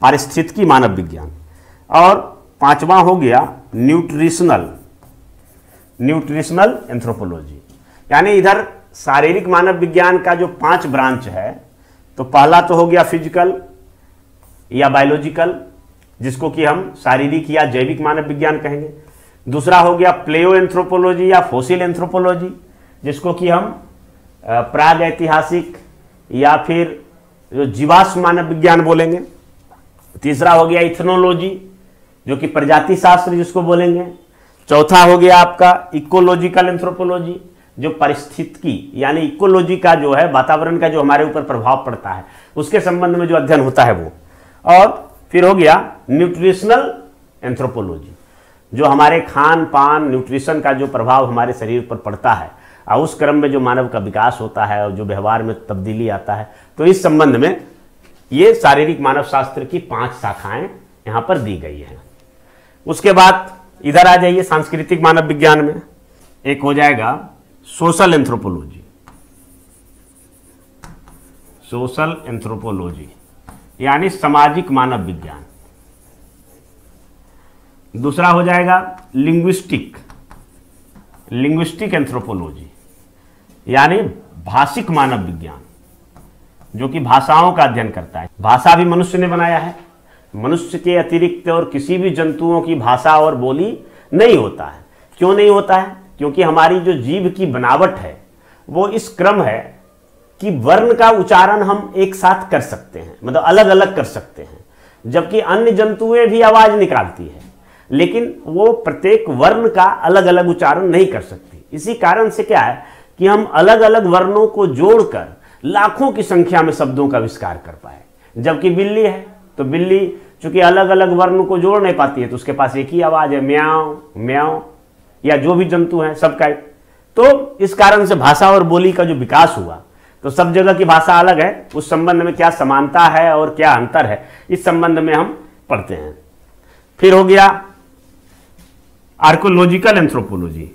पारिस्थितिकी मानव विज्ञान। और पांचवा हो गया न्यूट्रिशनल एंथ्रोपोलॉजी, यानी इधर शारीरिक मानव विज्ञान का जो 5 ब्रांच है, तो पहला तो हो गया फिजिकल या बायोलॉजिकल, जिसको कि हम शारीरिक या जैविक मानव विज्ञान कहेंगे। दूसरा हो गया प्लेयो एंथ्रोपोलॉजी या फोसिल एंथ्रोपोलॉजी, जिसको कि हम प्राग ऐतिहासिक या फिर जो जीवाश्म मानव विज्ञान बोलेंगे। तीसरा हो गया इथनोलॉजी, जो कि प्रजाति शास्त्र जिसको बोलेंगे। चौथा हो गया आपका इकोलॉजिकल एंथ्रोपोलॉजी, जो परिस्थितिकी यानी इकोलॉजी का जो है, वातावरण का जो हमारे ऊपर प्रभाव पड़ता है, उसके संबंध में जो अध्ययन होता है वो। और फिर हो गया न्यूट्रिशनल एंथ्रोपोलॉजी, जो हमारे खान पान न्यूट्रिशन का जो प्रभाव हमारे शरीर पर पड़ता है और उस क्रम में जो मानव का विकास होता है और जो व्यवहार में तब्दीली आता है। तो इस संबंध में ये शारीरिक मानव शास्त्र की 5 शाखाएं यहाँ पर दी गई हैं। उसके बाद इधर आ जाइए सांस्कृतिक मानव विज्ञान में, एक हो जाएगा सोशल एंथ्रोपोलॉजी। सोशल एंथ्रोपोलॉजी यानी सामाजिक मानव विज्ञान। दूसरा हो जाएगा लिंग्विस्टिक एंथ्रोपोलॉजी यानी भाषिक मानव विज्ञान, जो कि भाषाओं का अध्ययन करता है। भाषा भी मनुष्य ने बनाया है, मनुष्य के अतिरिक्त और किसी भी जंतुओं की भाषा और बोली नहीं होता है। क्यों नहीं होता है? क्योंकि हमारी जो जीभ की बनावट है वो इस क्रम है कि वर्ण का उच्चारण हम एक साथ कर सकते हैं, मतलब अलग अलग कर सकते हैं, जबकि अन्य जंतुएं भी आवाज निकालती है लेकिन वो प्रत्येक वर्ण का अलग अलग उच्चारण नहीं कर सकती। इसी कारण से क्या है कि हम अलग अलग वर्णों को जोड़कर लाखों की संख्या में शब्दों का आविष्कार कर पाए। जबकि बिल्ली है तो बिल्ली चूंकि अलग अलग वर्ण को जोड़ नहीं पाती है तो उसके पास एक ही आवाज है, म्याऊं म्याऊं, या जो भी जंतु है सबका। तो इस कारण से भाषा और बोली का जो विकास हुआ, तो सब जगह की भाषा अलग है, उस संबंध में क्या समानता है और क्या अंतर है, इस संबंध में हम पढ़ते हैं। फिर हो गया आर्कोलॉजिकल एंथ्रोपोलॉजी।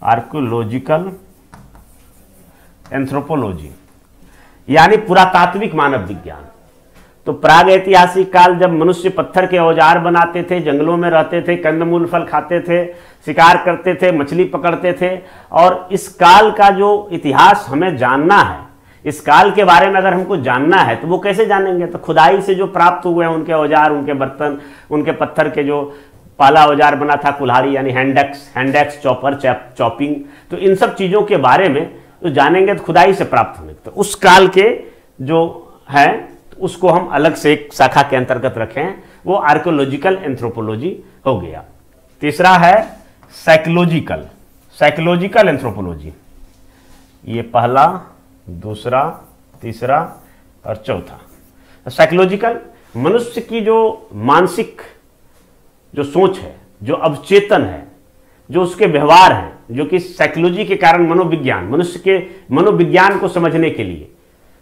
आर्कोलॉजिकल एंथ्रोपोलॉजी यानी पुरातात्विक मानव विज्ञान। तो प्राग ऐतिहासिक काल जब मनुष्य पत्थर के औजार बनाते थे, जंगलों में रहते थे, कंदमूल फल खाते थे, शिकार करते थे, मछली पकड़ते थे, और इस काल का जो इतिहास हमें जानना है, इस काल के बारे में अगर हमको जानना है तो वो कैसे जानेंगे? तो खुदाई से जो प्राप्त हुए हैं उनके औजार, उनके बर्तन, उनके पत्थर के जो पहला औजार बना था कुल्हाड़ी यानी हैंडेक्स, चॉपर, चॉपिंग, तो इन सब चीज़ों के बारे में तो जानेंगे तो खुदाई से प्राप्त होंगे। तो उस काल के जो है तो उसको हम अलग से एक शाखा के अंतर्गत रखें, वो आर्कोलॉजिकल एंथ्रोपोलॉजी हो गया। तीसरा है साइकोलॉजिकल एंथ्रोपोलॉजी। ये पहला, दूसरा, तीसरा और चौथा। साइकोलॉजिकल मनुष्य की जो मानसिक जो सोच है, जो अवचेतन है, जो उसके व्यवहार हैं, जो कि साइकोलॉजी के कारण मनोविज्ञान, मनुष्य के मनोविज्ञान को समझने के लिए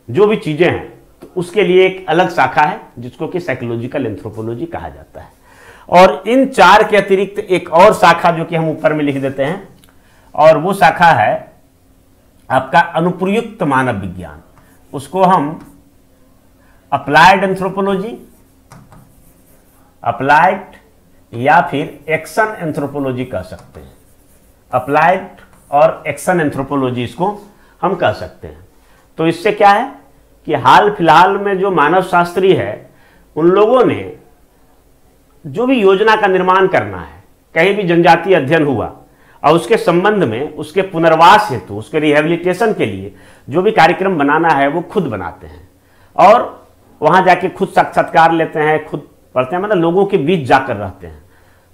जो भी चीजें हैं, तो उसके लिए एक अलग शाखा है जिसको कि साइकोलॉजिकल एंथ्रोपोलॉजी कहा जाता है। और इन 4 के अतिरिक्त एक और शाखा जो कि हम ऊपर में लिख देते हैं, और वो शाखा है आपका अनुप्रयुक्त मानव विज्ञान। उसको हम अप्लाइड एंथ्रोपोलॉजी, अप्लाइड या फिर एक्शन एंथ्रोपोलॉजी कह सकते हैं। अप्लाइड और एक्शन एंथ्रोपोलॉजी इसको हम कह सकते हैं। तो इससे क्या है कि हाल फिलहाल में जो मानव शास्त्री है उन लोगों ने जो भी योजना का निर्माण करना है, कहीं भी जनजातीय अध्ययन हुआ और उसके संबंध में उसके पुनर्वास हेतु, उसके रिहेबिलिटेशन के लिए जो भी कार्यक्रम बनाना है वो खुद बनाते हैं और वहां जाके खुद साक्षात्कार लेते हैं, खुद पढ़ते हैं, मतलब लोगों के बीच जाकर रहते हैं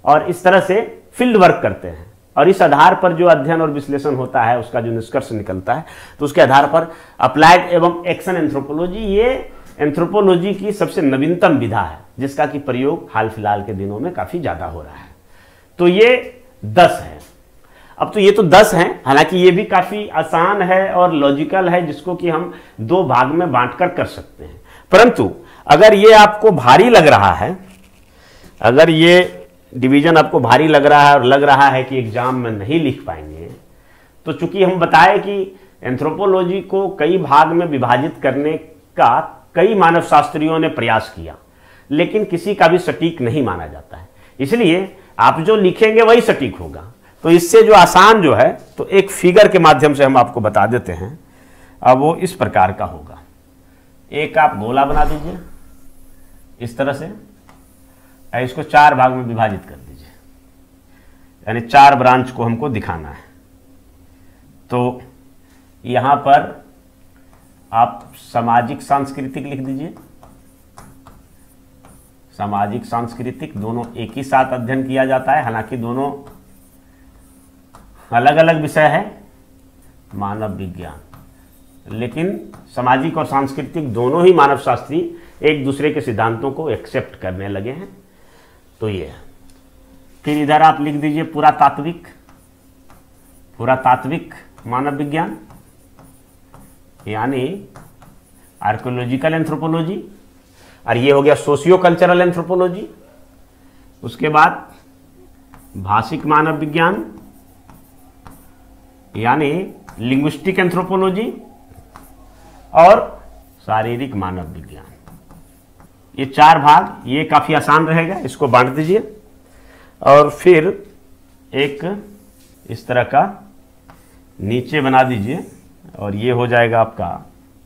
और इस तरह से फील्ड वर्क करते हैं। और इस आधार पर जो अध्ययन और विश्लेषण होता है, उसका जो निष्कर्ष निकलता है, तो उसके आधार पर अप्लाइड एवं एक्शन एंथ्रोपोलॉजी, ये एंथ्रोपोलॉजी की सबसे नवीनतम विधा है जिसका कि प्रयोग हाल फिलहाल के दिनों में काफी ज्यादा हो रहा है। तो ये 10 है। अब तो ये तो 10 हैं, हालांकि ये भी काफी आसान है और लॉजिकल है, जिसको कि हम 2 भाग में बांटकर कर सकते हैं। परंतु अगर ये आपको भारी लग रहा है, अगर ये डिवीजन आपको भारी लग रहा है और लग रहा है कि एग्जाम में नहीं लिख पाएंगे, तो चूंकि हम बताए कि एंथ्रोपोलॉजी को कई भाग में विभाजित करने का कई मानव शास्त्रियों ने प्रयास किया, लेकिन किसी का भी सटीक नहीं माना जाता है। इसलिए आप जो लिखेंगे वही सटीक होगा। तो इससे जो आसान जो है, तो एक फिगर के माध्यम से हम आपको बता देते हैं। अब वो इस प्रकार का होगा। एक आप गोला बना दीजिए इस तरह से, इसको 4 भाग में विभाजित कर दीजिए, यानी 4 ब्रांच को हमको दिखाना है। तो यहां पर आप सामाजिक सांस्कृतिक लिख दीजिए। सामाजिक सांस्कृतिक दोनों एक ही साथ अध्ययन किया जाता है, हालांकि दोनों अलग अलग विषय है मानव विज्ञान, लेकिन सामाजिक और सांस्कृतिक दोनों ही मानव शास्त्री एक दूसरे के सिद्धांतों को एक्सेप्ट करने लगे हैं। तो ये है। फिर इधर आप लिख दीजिए पुरातात्विक मानव विज्ञान, यानी आर्कियोलॉजिकल एंथ्रोपोलॉजी, और ये हो गया सोशियो कल्चरल एंथ्रोपोलॉजी। उसके बाद भाषिक मानव विज्ञान यानी लिंग्विस्टिक एंथ्रोपोलॉजी, और शारीरिक मानव विज्ञान। ये 4 भाग, ये काफ़ी आसान रहेगा, इसको बांट दीजिए। और फिर एक इस तरह का नीचे बना दीजिए, और ये हो जाएगा आपका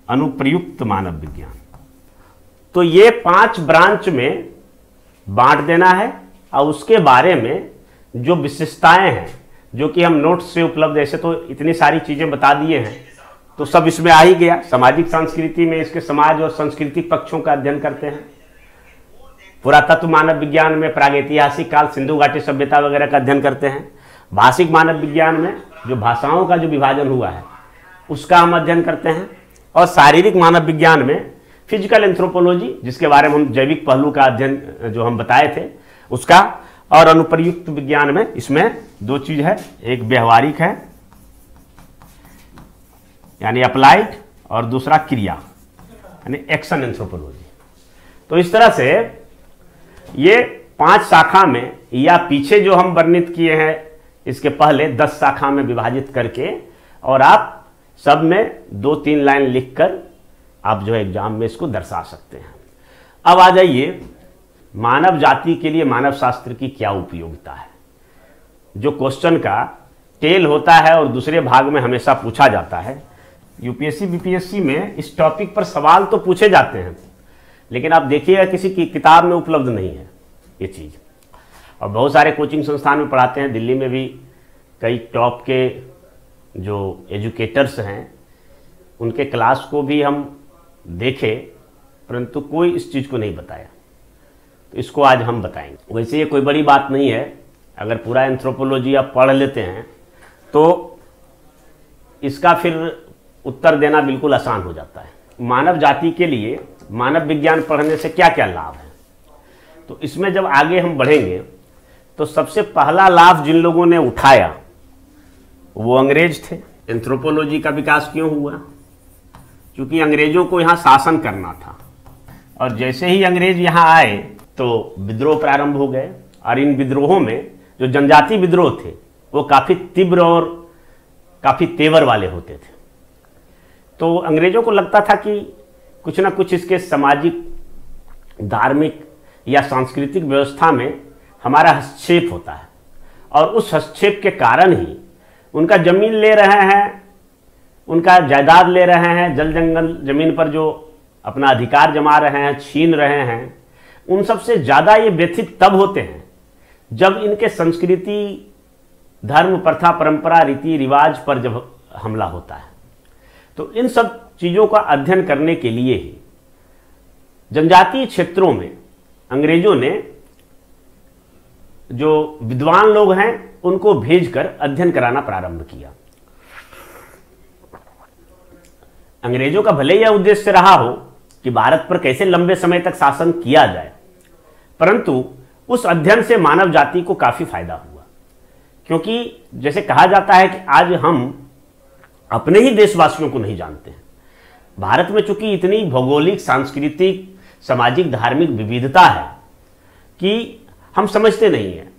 अनुप्रयुक्त मानव विज्ञान। तो ये 5 ब्रांच में बांट देना है, और उसके बारे में जो विशेषताएं हैं, जो कि हम नोट्स से उपलब्ध, ऐसे तो इतनी सारी चीज़ें बता दिए हैं, तो सब इसमें आ ही गया। सामाजिक संस्कृति में इसके समाज और सांस्कृतिक पक्षों का अध्ययन करते हैं। पुरातत्व मानव विज्ञान में प्रागैतिहासिक काल, सिंधु घाटी सभ्यता वगैरह का अध्ययन करते हैं। भाषिक मानव विज्ञान में जो भाषाओं का जो विभाजन हुआ है उसका हम अध्ययन करते हैं। और शारीरिक मानव विज्ञान में फिजिकल एंथ्रोपोलॉजी, जिसके बारे में हम जैविक पहलू का अध्ययन जो हम बताए थे उसका। और अनुप्रयुक्त विज्ञान में इसमें 2 चीज है, एक व्यवहारिक है यानी अप्लाइड, और दूसरा क्रिया यानी एक्शन एंथ्रोपोलॉजी। तो इस तरह से ये 5 शाखा में, या पीछे जो हम वर्णित किए हैं इसके पहले 10 शाखा में विभाजित करके, और आप सब में 2-3 लाइन लिखकर आप जो है एग्जाम में इसको दर्शा सकते हैं। अब आ जाइए, मानव जाति के लिए मानव शास्त्र की क्या उपयोगिता है। जो क्वेश्चन का टेल होता है और दूसरे भाग में हमेशा पूछा जाता है। यूपीएससी बीपीएससी में इस टॉपिक पर सवाल तो पूछे जाते हैं, लेकिन आप देखिएगा किसी की किताब में उपलब्ध नहीं है ये चीज़। और बहुत सारे कोचिंग संस्थान में पढ़ाते हैं, दिल्ली में भी कई टॉप के जो एजुकेटर्स हैं उनके क्लास को भी हम देखे, परंतु कोई इस चीज़ को नहीं बताया। तो इसको आज हम बताएंगे। वैसे ये कोई बड़ी बात नहीं है, अगर पूरा एंथ्रोपोलॉजी आप पढ़ लेते हैं तो इसका फिर उत्तर देना बिल्कुल आसान हो जाता है। मानव जाति के लिए मानव विज्ञान पढ़ने से क्या क्या लाभ है, तो इसमें जब आगे हम बढ़ेंगे तो सबसे पहला लाभ जिन लोगों ने उठाया वो अंग्रेज थे। एंथ्रोपोलॉजी का विकास क्यों हुआ? क्योंकि अंग्रेजों को यहाँ शासन करना था, और जैसे ही अंग्रेज यहाँ आए तो विद्रोह प्रारंभ हो गए। और इन विद्रोहों में जो जनजाति विद्रोह थे वो काफ़ी तीव्र और काफ़ी तेवर वाले होते थे। तो अंग्रेजों को लगता था कि कुछ ना कुछ इसके सामाजिक, धार्मिक या सांस्कृतिक व्यवस्था में हमारा हस्तक्षेप होता है, और उस हस्तक्षेप के कारण ही उनका जमीन ले रहे हैं, उनका जायदाद ले रहे हैं, जल जंगल जमीन पर जो अपना अधिकार जमा रहे हैं, छीन रहे हैं। उन सबसे ज़्यादा ये व्यथित तब होते हैं जब इनके संस्कृति, धर्म, प्रथा, परंपरा, रीति रिवाज पर जब हमला होता है। तो इन सब चीज़ों का अध्ययन करने के लिए ही जनजातीय क्षेत्रों में अंग्रेजों ने जो विद्वान लोग हैं उनको भेजकर अध्ययन कराना प्रारंभ किया। अंग्रेजों का भले यह उद्देश्य रहा हो कि भारत पर कैसे लंबे समय तक शासन किया जाए, परंतु उस अध्ययन से मानव जाति को काफी फायदा हुआ। क्योंकि जैसे कहा जाता है कि आज हम अपने ही देशवासियों को नहीं जानते हैं। भारत में चूंकि इतनी भौगोलिक, सांस्कृतिक, सामाजिक, धार्मिक विविधता है कि हम समझते नहीं हैं।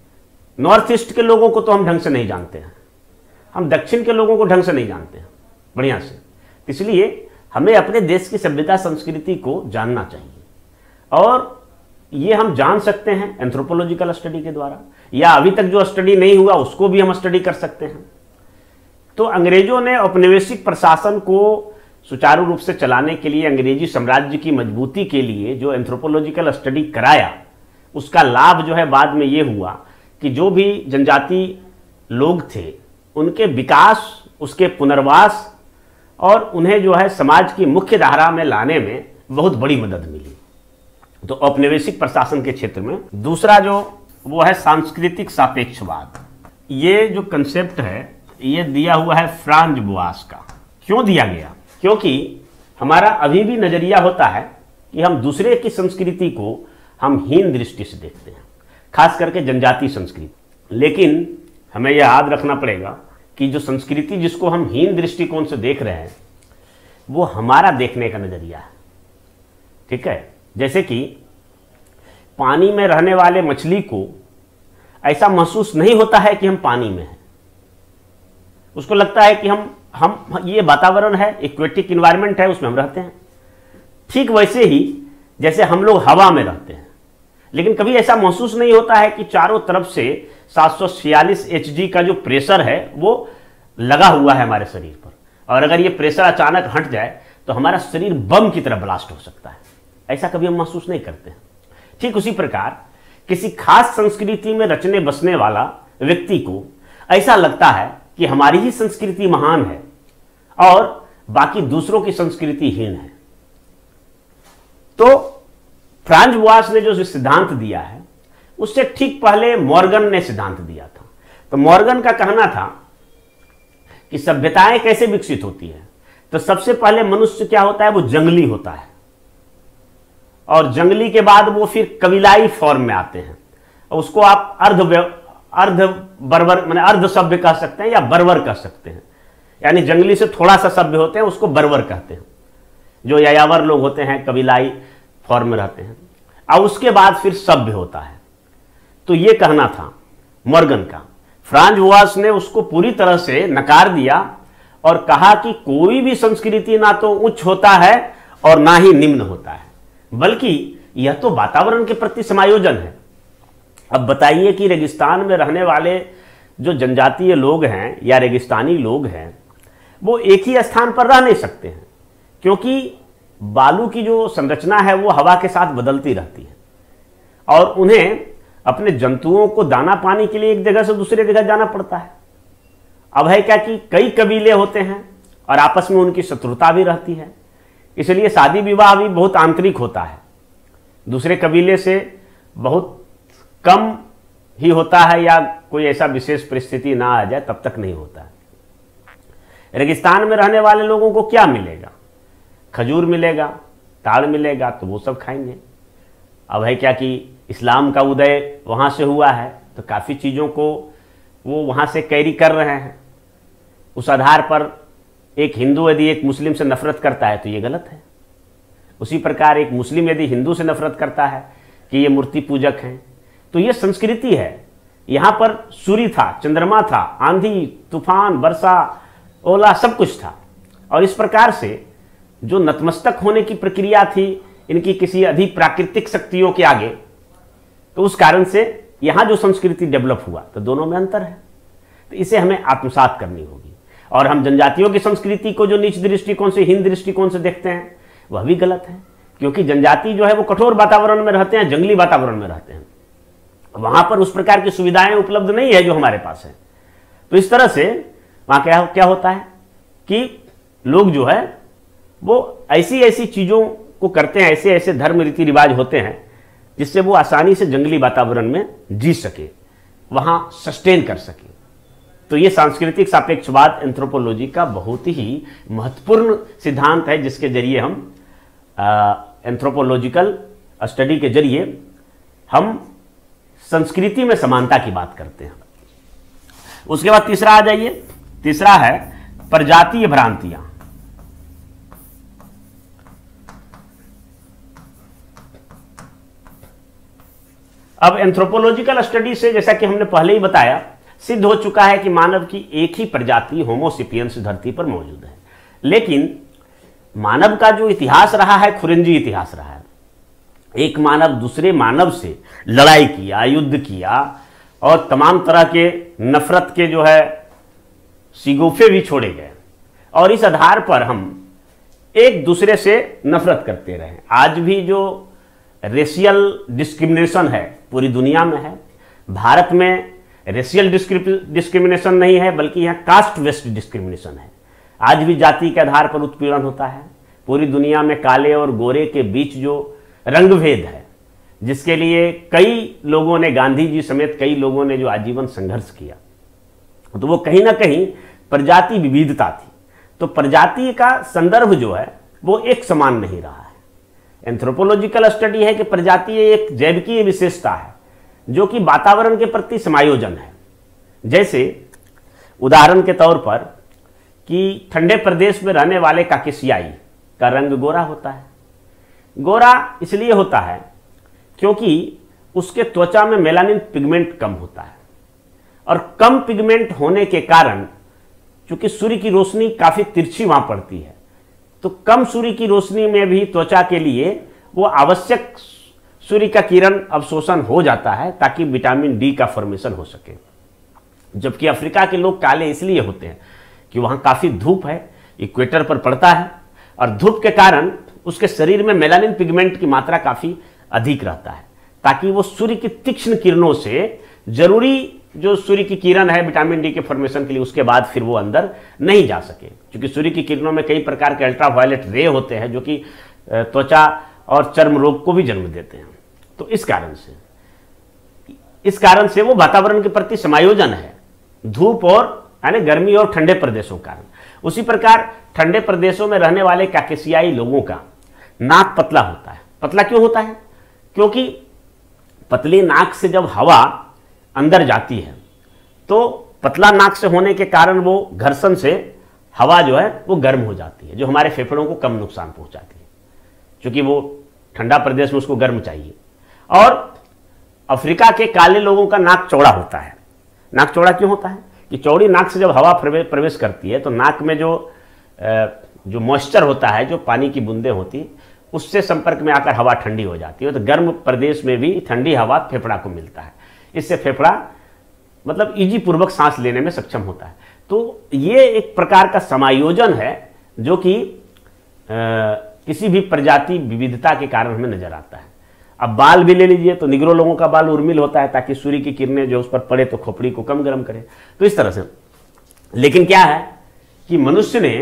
नॉर्थ ईस्ट के लोगों को तो हम ढंग से नहीं जानते हैं, हम दक्षिण के लोगों को ढंग से नहीं जानते हैं बढ़िया से। इसलिए हमें अपने देश की सभ्यता, संस्कृति को जानना चाहिए, और ये हम जान सकते हैं एंथ्रोपोलॉजिकल स्टडी के द्वारा, या अभी तक जो स्टडी नहीं हुआ उसको भी हम स्टडी कर सकते हैं। तो अंग्रेजों ने औपनिवेशिक प्रशासन को सुचारू रूप से चलाने के लिए, अंग्रेजी साम्राज्य की मजबूती के लिए जो एंथ्रोपोलॉजिकल स्टडी कराया, उसका लाभ जो है बाद में ये हुआ कि जो भी जनजाति लोग थे उनके विकास, उसके पुनर्वास और उन्हें जो है समाज की मुख्य धारा में लाने में बहुत बड़ी मदद मिली। तो औपनिवेशिक प्रशासन के क्षेत्र में दूसरा जो वो है सांस्कृतिक सापेक्षवाद। ये जो कंसेप्ट है ये दिया हुआ है फ्रांज बुआस का। क्यों दिया गया? क्योंकि हमारा अभी भी नजरिया होता है कि हम दूसरे की संस्कृति को हम हीन दृष्टि से देखते हैं, खास करके जनजातीय संस्कृति। लेकिन हमें यह याद रखना पड़ेगा कि जो संस्कृति जिसको हम हीन दृष्टिकोण से देख रहे हैं वो हमारा देखने का नजरिया है। ठीक है, जैसे कि पानी में रहने वाले मछली को ऐसा महसूस नहीं होता है कि हम पानी में हैं। उसको लगता है कि हम ये वातावरण है, एक्वेटिक इन्वायरमेंट है, उसमें हम रहते हैं। ठीक वैसे ही जैसे हम लोग हवा में रहते हैं, लेकिन कभी ऐसा महसूस नहीं होता है कि चारों तरफ से 746 Hg का जो प्रेशर है वो लगा हुआ है हमारे शरीर पर, और अगर ये प्रेशर अचानक हट जाए तो हमारा शरीर बम की तरह ब्लास्ट हो सकता है। ऐसा कभी हम महसूस नहीं करते हैं। ठीक उसी प्रकार किसी खास संस्कृति में रचने बसने वाला व्यक्ति को ऐसा लगता है कि हमारी ही संस्कृति महान है और बाकी दूसरों की संस्कृति हीन है। तो फ्रांज बुआस ने जो सिद्धांत दिया है उससे ठीक पहले मॉर्गन ने सिद्धांत दिया था। तो मॉर्गन का कहना था कि सभ्यताएं कैसे विकसित होती है, तो सबसे पहले मनुष्य क्या होता है, वो जंगली होता है, और जंगली के बाद वो फिर कबीलाई फॉर्म में आते हैं। और उसको आप अर्ध बर्बर माने अर्ध सभ्य कह सकते हैं या बर्बर कह सकते हैं, यानी जंगली से थोड़ा सा सभ्य होते हैं, उसको बर्बर कहते हैं। जो यायावर लोग होते हैं कबीलाई फॉर्म में रहते हैं, और उसके बाद फिर सभ्य होता है। तो ये कहना था मॉर्गन का। फ्रांज बुआस ने उसको पूरी तरह से नकार दिया और कहा कि कोई भी संस्कृति ना तो उच्च होता है और ना ही निम्न होता है, बल्कि यह तो वातावरण के प्रति समायोजन है। अब बताइए कि रेगिस्तान में रहने वाले जो जनजातीय लोग हैं या रेगिस्तानी लोग हैं वो एक ही स्थान पर रह नहीं सकते हैं, क्योंकि बालू की जो संरचना है वो हवा के साथ बदलती रहती है, और उन्हें अपने जंतुओं को दाना पानी के लिए एक जगह से दूसरी जगह जाना पड़ता है। अब है क्या कि कई कबीले होते हैं और आपस में उनकी शत्रुता भी रहती है, इसलिए शादी विवाह भी बहुत आंतरिक होता है, दूसरे कबीले से बहुत कम ही होता है, या कोई ऐसा विशेष परिस्थिति ना आ जाए तब तक नहीं होता है। रेगिस्तान में रहने वाले लोगों को क्या मिलेगा? खजूर मिलेगा, ताड़ मिलेगा, तो वो सब खाएंगे। अब है क्या कि इस्लाम का उदय वहाँ से हुआ है, तो काफ़ी चीज़ों को वो वहाँ से कैरी कर रहे हैं। उस आधार पर एक हिंदू यदि एक मुस्लिम से नफरत करता है तो ये गलत है। उसी प्रकार एक मुस्लिम यदि हिंदू से नफरत करता है कि ये मूर्ति पूजक हैं, तो ये संस्कृति है। यहाँ पर सूर्य था, चंद्रमा था, आंधी तूफान वर्षा ओला सब कुछ था, और इस प्रकार से जो नतमस्तक होने की प्रक्रिया थी इनकी किसी अधिक प्राकृतिक शक्तियों के आगे, तो उस कारण से यहाँ जो संस्कृति डेवलप हुआ, तो दोनों में अंतर है। तो इसे हमें आत्मसात करनी होगी। और हम जनजातियों की संस्कृति को जो नीच दृष्टिकोण से, हीन दृष्टिकोण से देखते हैं, वह भी गलत है, क्योंकि जनजाति जो है वो कठोर वातावरण में रहते हैं, जंगली वातावरण में रहते हैं, वहां पर उस प्रकार की सुविधाएं उपलब्ध नहीं है जो हमारे पास है। तो इस तरह से वहां क्या होता है कि लोग जो है वो ऐसी ऐसी चीजों को करते हैं, ऐसे ऐसे धर्म रीति रिवाज होते हैं जिससे वो आसानी से जंगली वातावरण में जी सके, वहां सस्टेन कर सके। तो ये सांस्कृतिक सापेक्षवाद एंथ्रोपोलॉजी का बहुत ही महत्वपूर्ण सिद्धांत है, जिसके जरिए हम एंथ्रोपोलॉजिकल स्टडी के जरिए हम संस्कृति में समानता की बात करते हैं। उसके बाद तीसरा आ जाइए। तीसरा है प्रजातीय भ्रांतियां। अब एंथ्रोपोलॉजिकल स्टडी से, जैसा कि हमने पहले ही बताया, सिद्ध हो चुका है कि मानव की एक ही प्रजाति होमो सेपियंस धरती पर मौजूद है। लेकिन मानव का जो इतिहास रहा है खुरंजी इतिहास रहा है। एक मानव दूसरे मानव से लड़ाई किया, युद्ध किया, और तमाम तरह के नफरत के जो है सिगोफे भी छोड़े गए, और इस आधार पर हम एक दूसरे से नफरत करते रहे। आज भी जो रेशियल डिस्क्रिमिनेशन है पूरी दुनिया में है। भारत में रेशियल डिस्क्रिमिनेशन नहीं है, बल्कि यहाँ कास्ट बेस्ड डिस्क्रिमिनेशन है। आज भी जाति के आधार पर उत्पीड़न होता है। पूरी दुनिया में काले और गोरे के बीच जो रंग भेद है, जिसके लिए कई लोगों ने, गांधी जी समेत कई लोगों ने जो आजीवन संघर्ष किया, तो वो कहीं ना कहीं प्रजाति विविधता थी। तो प्रजाति का संदर्भ जो है वो एक समान नहीं रहा है। एंथ्रोपोलॉजिकल स्टडी है कि प्रजाति एक जैविकीय विशेषता है जो कि वातावरण के प्रति समायोजन है। जैसे उदाहरण के तौर पर कि ठंडे प्रदेश में रहने वाले काकेशियाई का रंग गोरा होता है। गोरा इसलिए होता है क्योंकि उसके त्वचा में मेलानिन पिगमेंट कम होता है, और कम पिगमेंट होने के कारण चूंकि सूर्य की रोशनी काफी तिरछी वहां पड़ती है, तो कम सूर्य की रोशनी में भी त्वचा के लिए वो आवश्यक सूर्य का किरण अवशोषण हो जाता है ताकि विटामिन डी का फॉर्मेशन हो सके। जबकि अफ्रीका के लोग काले इसलिए होते हैं कि वहां काफी धूप है, इक्वेटर पर पड़ता है, और धूप के कारण उसके शरीर में मेलानिन पिगमेंट की मात्रा काफी अधिक रहता है ताकि वो सूर्य की तीक्ष्ण किरणों से जरूरी जो सूर्य की किरण है विटामिन डी के फॉर्मेशन के लिए, उसके बाद फिर वो अंदर नहीं जा सके। क्योंकि सूर्य की किरणों में कई प्रकार के अल्ट्रावायलेट रे होते हैं जो कि त्वचा और चर्म रोग को भी जन्म देते हैं। तो इस कारण से वो वातावरण के प्रति समायोजन है, धूप और यानी गर्मी और ठंडे प्रदेशों के कारण। उसी प्रकार ठंडे प्रदेशों में रहने वाले काकेशियाई लोगों का नाक पतला होता है। पतला क्यों होता है? क्योंकि पतली नाक से जब हवा अंदर जाती है तो पतला नाक से होने के कारण वो घर्षण से हवा जो है वो गर्म हो जाती है, जो हमारे फेफड़ों को कम नुकसान पहुंचाती है, क्योंकि वो ठंडा प्रदेश में उसको गर्म चाहिए। और अफ्रीका के काले लोगों का नाक चौड़ा होता है। नाक चौड़ा क्यों होता है? कि चौड़ी नाक से जब हवा प्रवेश करती है तो नाक में जो मॉइस्चर होता है, जो पानी की बूंदें होती, उससे संपर्क में आकर हवा ठंडी हो जाती है। तो गर्म प्रदेश में भी ठंडी हवा फेफड़ा को मिलता है, इससे फेफड़ा मतलब इजी पूर्वक सांस लेने में सक्षम होता है। तो ये एक प्रकार का समायोजन है जो कि किसी भी प्रजाति विविधता के कारण हमें नजर आता है। अब बाल भी ले लीजिए तो निग्रो लोगों का बाल उर्मिल होता है ताकि सूर्य की किरणें जो उस पर पड़े तो खोपड़ी को कम गर्म करे, तो इस तरह से। लेकिन क्या है कि मनुष्य ने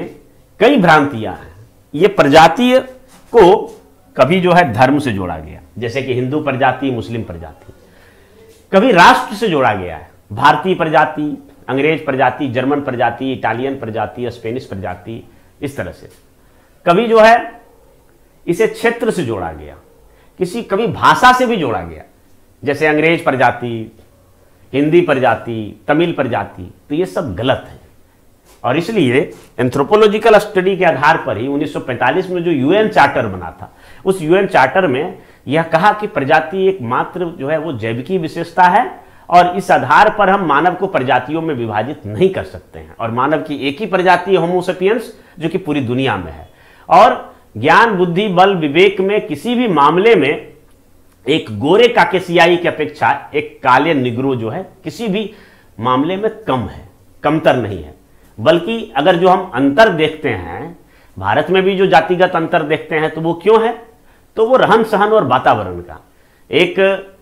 कई भ्रांतियां हैं। ये प्रजातीय को कभी जो है धर्म से जोड़ा गया, जैसे कि हिंदू प्रजाति, मुस्लिम प्रजाति, कभी राष्ट्र से जोड़ा गया है, भारतीय प्रजाति, अंग्रेज प्रजाति, जर्मन प्रजाति, इटालियन प्रजाति, स्पेनिश प्रजाति, इस तरह से। कभी जो है इसे क्षेत्र से जोड़ा गया, कभी भाषा से भी जोड़ा गया, जैसे अंग्रेज प्रजाति, हिंदी प्रजाति, तमिल प्रजाति। तो ये सब गलत है, और इसलिए एंथ्रोपोलॉजिकल स्टडी के आधार पर ही 1945 में जो यूएन चार्टर बना था, उस यूएन चार्टर में यह कहा कि प्रजाति एक मात्र जो है वो जैविकी विशेषता है, और इस आधार पर हम मानव को प्रजातियों में विभाजित नहीं कर सकते हैं, और मानव की एक ही प्रजाति होमो सेपियंस जो कि पूरी दुनिया में है। और ज्ञान, बुद्धि, बल, विवेक में किसी भी मामले में एक गोरे काकेशियाई की अपेक्षा एक काले निग्रो जो है किसी भी मामले में कम है, कमतर नहीं है। बल्कि अगर जो हम अंतर देखते हैं, भारत में भी जो जातिगत अंतर देखते हैं, तो वो क्यों है? तो वो रहन सहन और वातावरण का। एक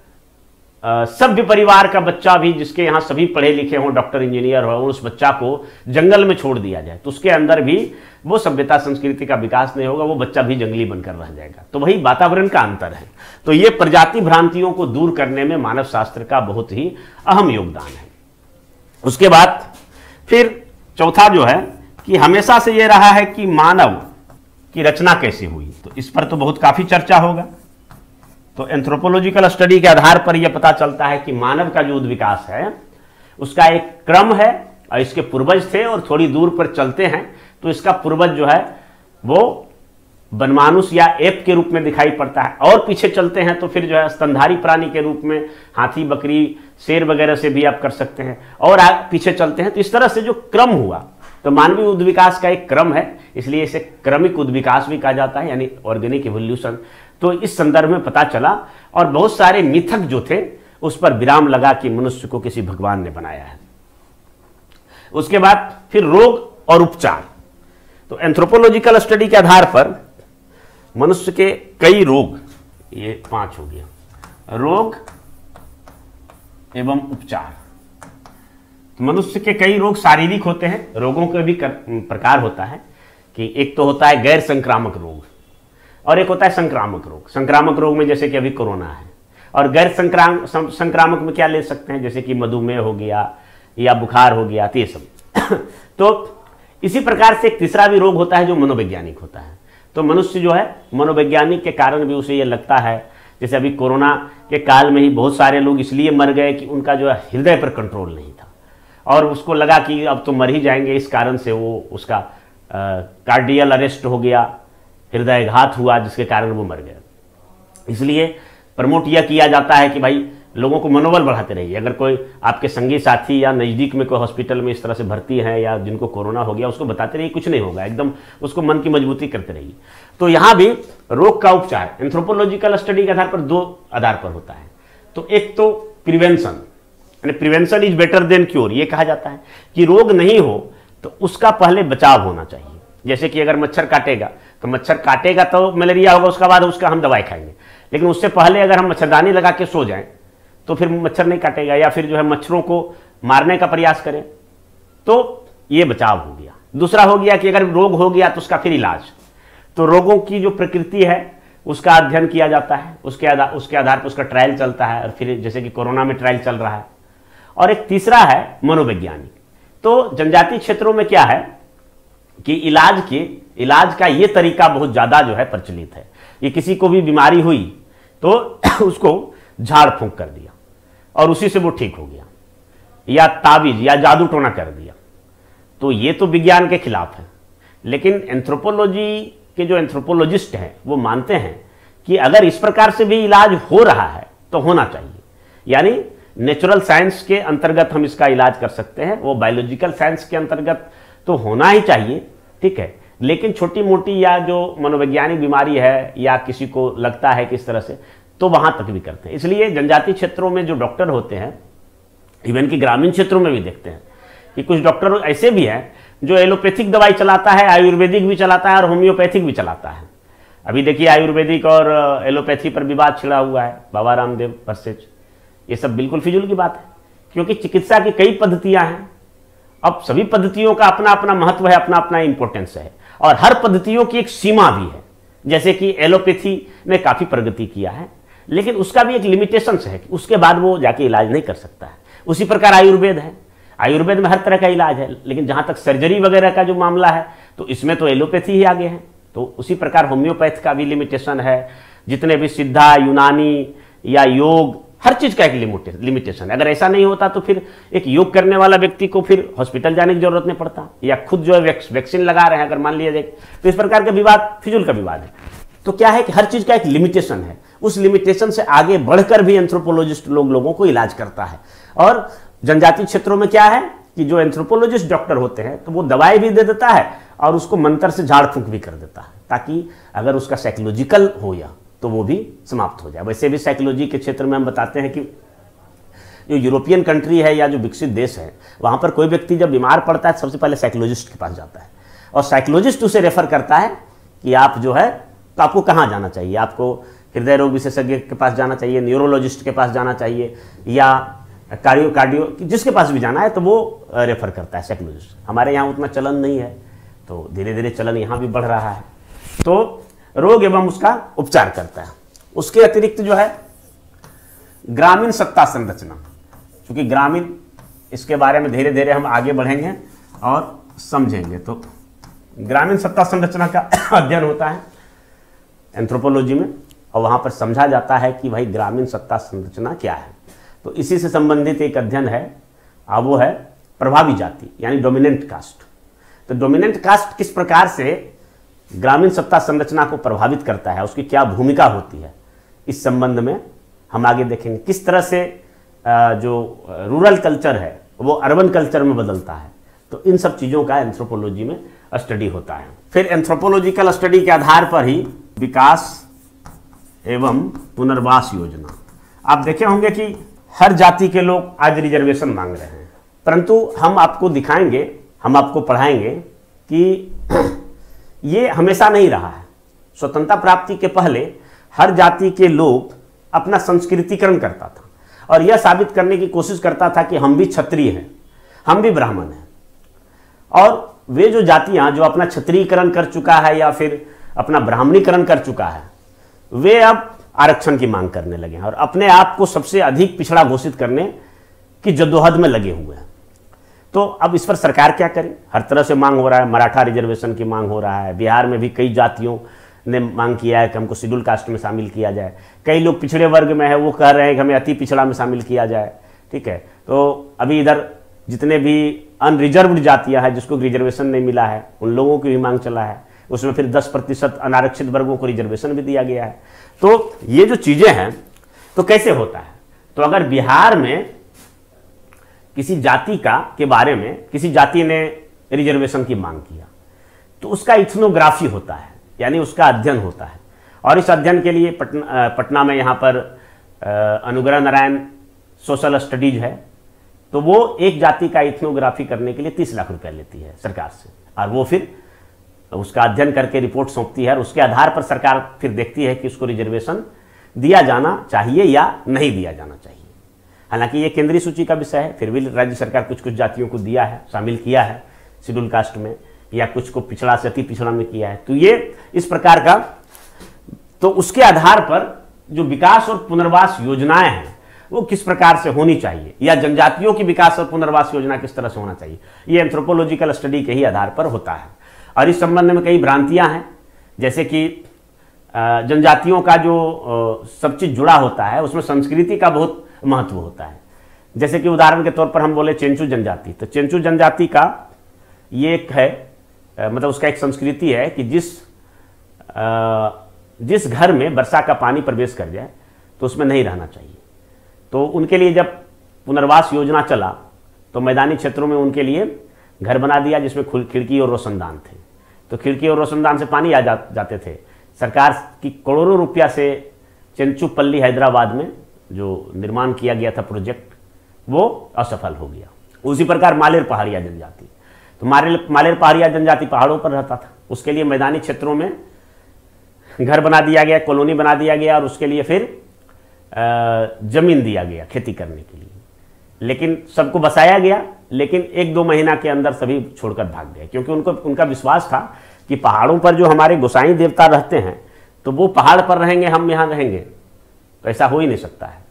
सभ्य परिवार का बच्चा भी, जिसके यहाँ सभी पढ़े लिखे हों, डॉक्टर इंजीनियर हो, उस बच्चा को जंगल में छोड़ दिया जाए तो उसके अंदर भी वो सभ्यता संस्कृति का विकास नहीं होगा, वो बच्चा भी जंगली बनकर रह जाएगा। तो वही वातावरण का अंतर है। तो ये प्रजाति भ्रांतियों को दूर करने में मानव शास्त्र का बहुत ही अहम योगदान है। उसके बाद फिर चौथा जो है कि हमेशा से ये रहा है कि मानव की रचना कैसे हुई, तो इस पर तो बहुत काफी चर्चा होगा। तो एंथ्रोपोलॉजिकल स्टडी के आधार पर यह पता चलता है कि मानव का जो विकास है उसका एक क्रम है, और इसके पूर्वज थे, और थोड़ी दूर पर चलते हैं तो इसका पूर्वज जो है वो बनमानुष या एप के रूप में दिखाई पड़ता है, और पीछे चलते हैं तो फिर जो है स्तनधारी प्राणी के रूप में हाथी, बकरी, शेर वगैरह से भी आप कर सकते हैं, और पीछे चलते हैं। तो इस तरह से जो क्रम हुआ, तो मानवीय उद्विकास का एक क्रम है, इसलिए इसे क्रमिक उद्विकास भी कहा जाता है, यानी ऑर्गेनिक इवोल्यूशन। तो इस संदर्भ में पता चला, और बहुत सारे मिथक जो थे उस पर विराम लगा कि मनुष्य को किसी भगवान ने बनाया है। उसके बाद फिर रोग और उपचार। तो एंथ्रोपोलॉजिकल स्टडी के आधार पर मनुष्य के कई रोग, ये 5 हो गया, रोग एवं उपचार। मनुष्य के कई रोग शारीरिक होते हैं। रोगों के भी प्रकार होता है कि एक तो होता है गैर संक्रामक रोग, और एक होता है संक्रामक रोग। संक्रामक रोग में जैसे कि अभी कोरोना है, और गैर संक्रामक में क्या ले सकते हैं, जैसे कि मधुमेह हो गया या बुखार हो गया, तो ये सब। तो इसी प्रकार से एक तीसरा भी रोग होता है जो मनोवैज्ञानिक होता है। तो मनुष्य जो है मनोवैज्ञानिक के कारण भी उसे ये लगता है, जैसे अभी कोरोना के काल में ही बहुत सारे लोग इसलिए मर गए कि उनका जो है हृदय पर कंट्रोल नहीं था और उसको लगा कि अब तो मर ही जाएंगे, इस कारण से वो उसका कार्डियल अरेस्ट हो गया, हृदयघात हुआ, जिसके कारण वो मर गया। इसलिए प्रमोट यह किया जाता है कि भाई लोगों को मनोबल बढ़ाते रहिए। अगर कोई आपके संगी साथी या नज़दीक में कोई हॉस्पिटल में इस तरह से भर्ती है या जिनको कोरोना हो गया, उसको बताते रहिए कुछ नहीं होगा, एकदम उसको मन की मजबूती करते रहिए। तो यहाँ भी रोग का उपचार एंथ्रोपोलॉजिकल स्टडी के आधार पर दो आधार पर होता है। तो एक तो प्रिवेंशन, यानी prevention is better than cure. ये कहा जाता है कि रोग नहीं हो तो उसका पहले बचाव होना चाहिए। जैसे कि अगर मच्छर काटेगा तो मच्छर काटेगा तो मलेरिया होगा, उसके बाद उसका हम दवाई खाएंगे, लेकिन उससे पहले अगर हम मच्छरदानी लगा के सो जाएं तो फिर मच्छर नहीं काटेगा, या फिर जो है मच्छरों को मारने का प्रयास करें, तो ये बचाव हो गया। दूसरा हो गया कि अगर रोग हो गया तो उसका फिर इलाज। तो रोगों की जो प्रकृति है उसका अध्ययन किया जाता है, उसके आधार पर उसका ट्रायल चलता है, और फिर जैसे कि कोरोना में ट्रायल चल रहा है। और एक तीसरा है मनोवैज्ञानिक। तो जनजातीय क्षेत्रों में क्या है कि इलाज का ये तरीका बहुत ज़्यादा जो है प्रचलित है। ये किसी को भी बीमारी हुई तो उसको झाड़ फूंक कर दिया और उसी से वो ठीक हो गया, या ताबीज या जादू टोना कर दिया। तो ये तो विज्ञान के खिलाफ है। लेकिन एंथ्रोपोलॉजी के जो एंथ्रोपोलॉजिस्ट हैं वो मानते हैं कि अगर इस प्रकार से भी इलाज हो रहा है तो होना चाहिए, यानी नेचुरल साइंस के अंतर्गत हम इसका इलाज कर सकते हैं, वो बायोलॉजिकल साइंस के अंतर्गत तो होना ही चाहिए, ठीक है। लेकिन छोटी मोटी या जो मनोवैज्ञानिक बीमारी है या किसी को लगता है कि इस तरह से, तो वहां तक भी करते हैं। इसलिए जनजातीय क्षेत्रों में जो डॉक्टर होते हैं, इवन कि ग्रामीण क्षेत्रों में भी देखते हैं कि कुछ डॉक्टर ऐसे भी हैं जो एलोपैथिक दवाई चलाता है, आयुर्वेदिक भी चलाता है और होम्योपैथिक भी चलाता है। अभी देखिए आयुर्वेदिक और एलोपैथी पर विवाद छिड़ा हुआ है, बाबा रामदेव वर्सेज। ये सब बिल्कुल फिजूल की बात है, क्योंकि चिकित्सा की कई पद्धतियां हैं। अब सभी पद्धतियों का अपना अपना महत्व है, अपना अपना इंपॉर्टेंस है, और हर पद्धतियों की एक सीमा भी है। जैसे कि एलोपैथी ने काफी प्रगति किया है, लेकिन उसका भी एक लिमिटेशन है कि उसके बाद वो जाके इलाज नहीं कर सकता है। उसी प्रकार आयुर्वेद है, आयुर्वेद में हर तरह का इलाज है, लेकिन जहां तक सर्जरी वगैरह का जो मामला है तो इसमें तो एलोपैथी ही आगे है। तो उसी प्रकार होम्योपैथ का भी लिमिटेशन है। जितने भी सिद्धा, यूनानी या योग, हर चीज का एक लिमिटेशन है। अगर ऐसा नहीं होता तो फिर एक योग करने वाला व्यक्ति को फिर हॉस्पिटल जाने की जरूरत नहीं पड़ता, या खुद जो है वैक्सीन लगा रहे हैं अगर मान लिया जाए। तो इस प्रकार का विवाद फिजूल का विवाद है। तो क्या है कि हर चीज का एक लिमिटेशन है, उस लिमिटेशन से आगे बढ़कर भी एंथ्रोपोलॉजिस्ट लोगों को इलाज करता है। और जनजातीय क्षेत्रों में क्या है कि जो एंथ्रोपोलॉजिस्ट डॉक्टर होते हैं तो वो दवाई भी दे देता है और उसको मंत्र से झाड़ फूंक भी कर देता है, ताकि अगर उसका साइकोलॉजिकल हो या तो वो भी समाप्त हो जाए। वैसे भी साइकोलॉजी के क्षेत्र में हम बताते हैं कि जो यूरोपियन कंट्री है या जो विकसित देश है, वहाँ पर कोई व्यक्ति जब बीमार पड़ता है सबसे पहले साइकोलॉजिस्ट के पास जाता है, और साइकोलॉजिस्ट उसे रेफर करता है कि आप जो है तो आपको कहाँ जाना चाहिए, आपको हृदय रोग विशेषज्ञ के पास जाना चाहिए, न्यूरोलॉजिस्ट के पास जाना चाहिए, या कार्डियो जिसके पास भी जाना है तो वो रेफर करता है साइकोलॉजिस्ट। हमारे यहाँ उतना चलन नहीं है, तो धीरे धीरे चलन यहाँ भी बढ़ रहा है। तो रोग एवं उसका उपचार करता है। उसके अतिरिक्त जो है ग्रामीण सत्ता संरचना, क्योंकि ग्रामीण, इसके बारे में धीरे धीरे हम आगे बढ़ेंगे और समझेंगे। तो ग्रामीण सत्ता संरचना का अध्ययन होता है एंथ्रोपोलॉजी में, और वहाँ पर समझा जाता है कि भाई ग्रामीण सत्ता संरचना क्या है। तो इसी से संबंधित एक अध्ययन है, वो है प्रभावी जाति यानी डोमिनेंट कास्ट। तो डोमिनेंट कास्ट किस प्रकार से ग्रामीण सत्ता संरचना को प्रभावित करता है, उसकी क्या भूमिका होती है, इस संबंध में हम आगे देखेंगे। किस तरह से जो रूरल कल्चर है वो अर्बन कल्चर में बदलता है। तो इन सब चीज़ों का एंथ्रोपोलॉजी में स्टडी होता है। फिर एंथ्रोपोलॉजिकल स्टडी के आधार पर ही विकास एवं पुनर्वास योजना। आप देखे होंगे कि हर जाति के लोग आज रिजर्वेशन मांग रहे हैं, परंतु हम आपको दिखाएंगे, हम आपको पढ़ाएंगे कि ये हमेशा नहीं रहा है। स्वतंत्रता प्राप्ति के पहले हर जाति के लोग अपना संस्कृतिकरण करता था और यह साबित करने की कोशिश करता था कि हम भी क्षत्रिय हैं, हम भी ब्राह्मण हैं। और वे जो जातियां जो अपना क्षत्रियकरण कर चुका है या फिर अपना ब्राह्मणीकरण कर चुका है, वे अब आरक्षण की मांग करने लगे हैं और अपने आप को सबसे अधिक पिछड़ा घोषित करने की जद्दोजहद में लगे हुए हैं। तो अब इस पर सरकार क्या करे? हर तरह से मांग हो रहा है, मराठा रिजर्वेशन की मांग हो रहा है, बिहार में भी कई जातियों ने मांग किया है कि हमको शेड्यूल कास्ट में शामिल किया जाए, कई लोग पिछड़े वर्ग में है वो कह रहे हैं कि हमें अति पिछड़ा में शामिल किया जाए। ठीक है, तो अभी इधर जितने भी अनरिजर्व्ड जातियां हैं जिसको रिजर्वेशन नहीं मिला है उन लोगों की भी मांग चला है, उसमें फिर 10% अनारक्षित वर्गों को रिजर्वेशन भी दिया गया है। तो ये जो चीजें हैं तो कैसे होता है? तो अगर बिहार में किसी जाति के बारे में किसी जाति ने रिजर्वेशन की मांग किया तो उसका इथनोग्राफी होता है, यानी उसका अध्ययन होता है। और इस अध्ययन के लिए पटना में यहाँ पर अनुग्रह नारायण सोशल स्टडीज है, तो वो एक जाति का इथनोग्राफी करने के लिए 30 लाख रुपया लेती है सरकार से, और वो फिर उसका अध्ययन करके रिपोर्ट सौंपती है और उसके आधार पर सरकार फिर देखती है कि उसको रिजर्वेशन दिया जाना चाहिए या नहीं दिया जाना चाहिए। हालांकि ये केंद्रीय सूची का विषय है, फिर भी राज्य सरकार कुछ कुछ जातियों को दिया है, शामिल किया है शेड्यूल कास्ट में, या कुछ को पिछड़ा से अति पिछड़ा में किया है। तो ये इस प्रकार का, तो उसके आधार पर जो विकास और पुनर्वास योजनाएं हैं वो किस प्रकार से होनी चाहिए, या जनजातियों की विकास और पुनर्वास योजना किस तरह से होना चाहिए, ये एंथ्रोपोलॉजिकल स्टडी के ही आधार पर होता है। और इस संबंध में कई भ्रांतियां हैं, जैसे कि जनजातियों का जो सब चीज जुड़ा होता है उसमें संस्कृति का बहुत महत्व होता है। जैसे कि उदाहरण के तौर पर हम बोले चेंचू जनजाति, तो चेंचू जनजाति का ये एक है, मतलब उसका एक संस्कृति है कि जिस घर में वर्षा का पानी प्रवेश कर जाए तो उसमें नहीं रहना चाहिए। तो उनके लिए जब पुनर्वास योजना चला तो मैदानी क्षेत्रों में उनके लिए घर बना दिया जिसमें खिड़की और रोशनदान थे। तो खिड़की और रोशनदान से पानी आ जाते थे। सरकार की करोड़ों रुपया से चेंचूपल्ली हैदराबाद में जो निर्माण किया गया था प्रोजेक्ट, वो असफल हो गया। उसी प्रकार मालेर पहाड़िया जनजाति, तो मालेर पहाड़िया जनजाति पहाड़ों पर रहता था, उसके लिए मैदानी क्षेत्रों में घर बना दिया गया, कॉलोनी बना दिया गया, और उसके लिए फिर जमीन दिया गया खेती करने के लिए। लेकिन सबको बसाया गया, लेकिन 1-2 महीना के अंदर सभी छोड़कर भाग गए, क्योंकि उनका विश्वास था कि पहाड़ों पर जो हमारे गोसाई देवता रहते हैं तो वो पहाड़ पर रहेंगे, हम यहाँ रहेंगे, तो ऐसा हो ही नहीं सकता है।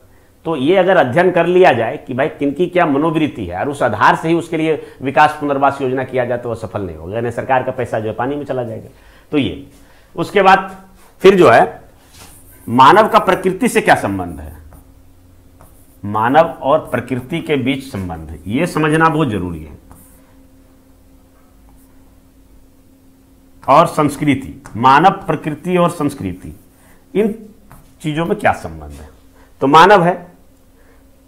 तो ये अगर अध्ययन कर लिया जाए कि भाई किनकी क्या मनोवृत्ति है और उस आधार से ही उसके लिए विकास पुनर्वास योजना किया जाए तो वह सफल नहीं होगा, यानी सरकार का पैसा जो है पानी में चला जाएगा। तो ये उसके बाद फिर जो है मानव का प्रकृति से क्या संबंध है, मानव और प्रकृति के बीच संबंध, ये समझना बहुत जरूरी है। और संस्कृति, मानव, प्रकृति और संस्कृति, इन चीजों में क्या संबंध है? तो मानव है,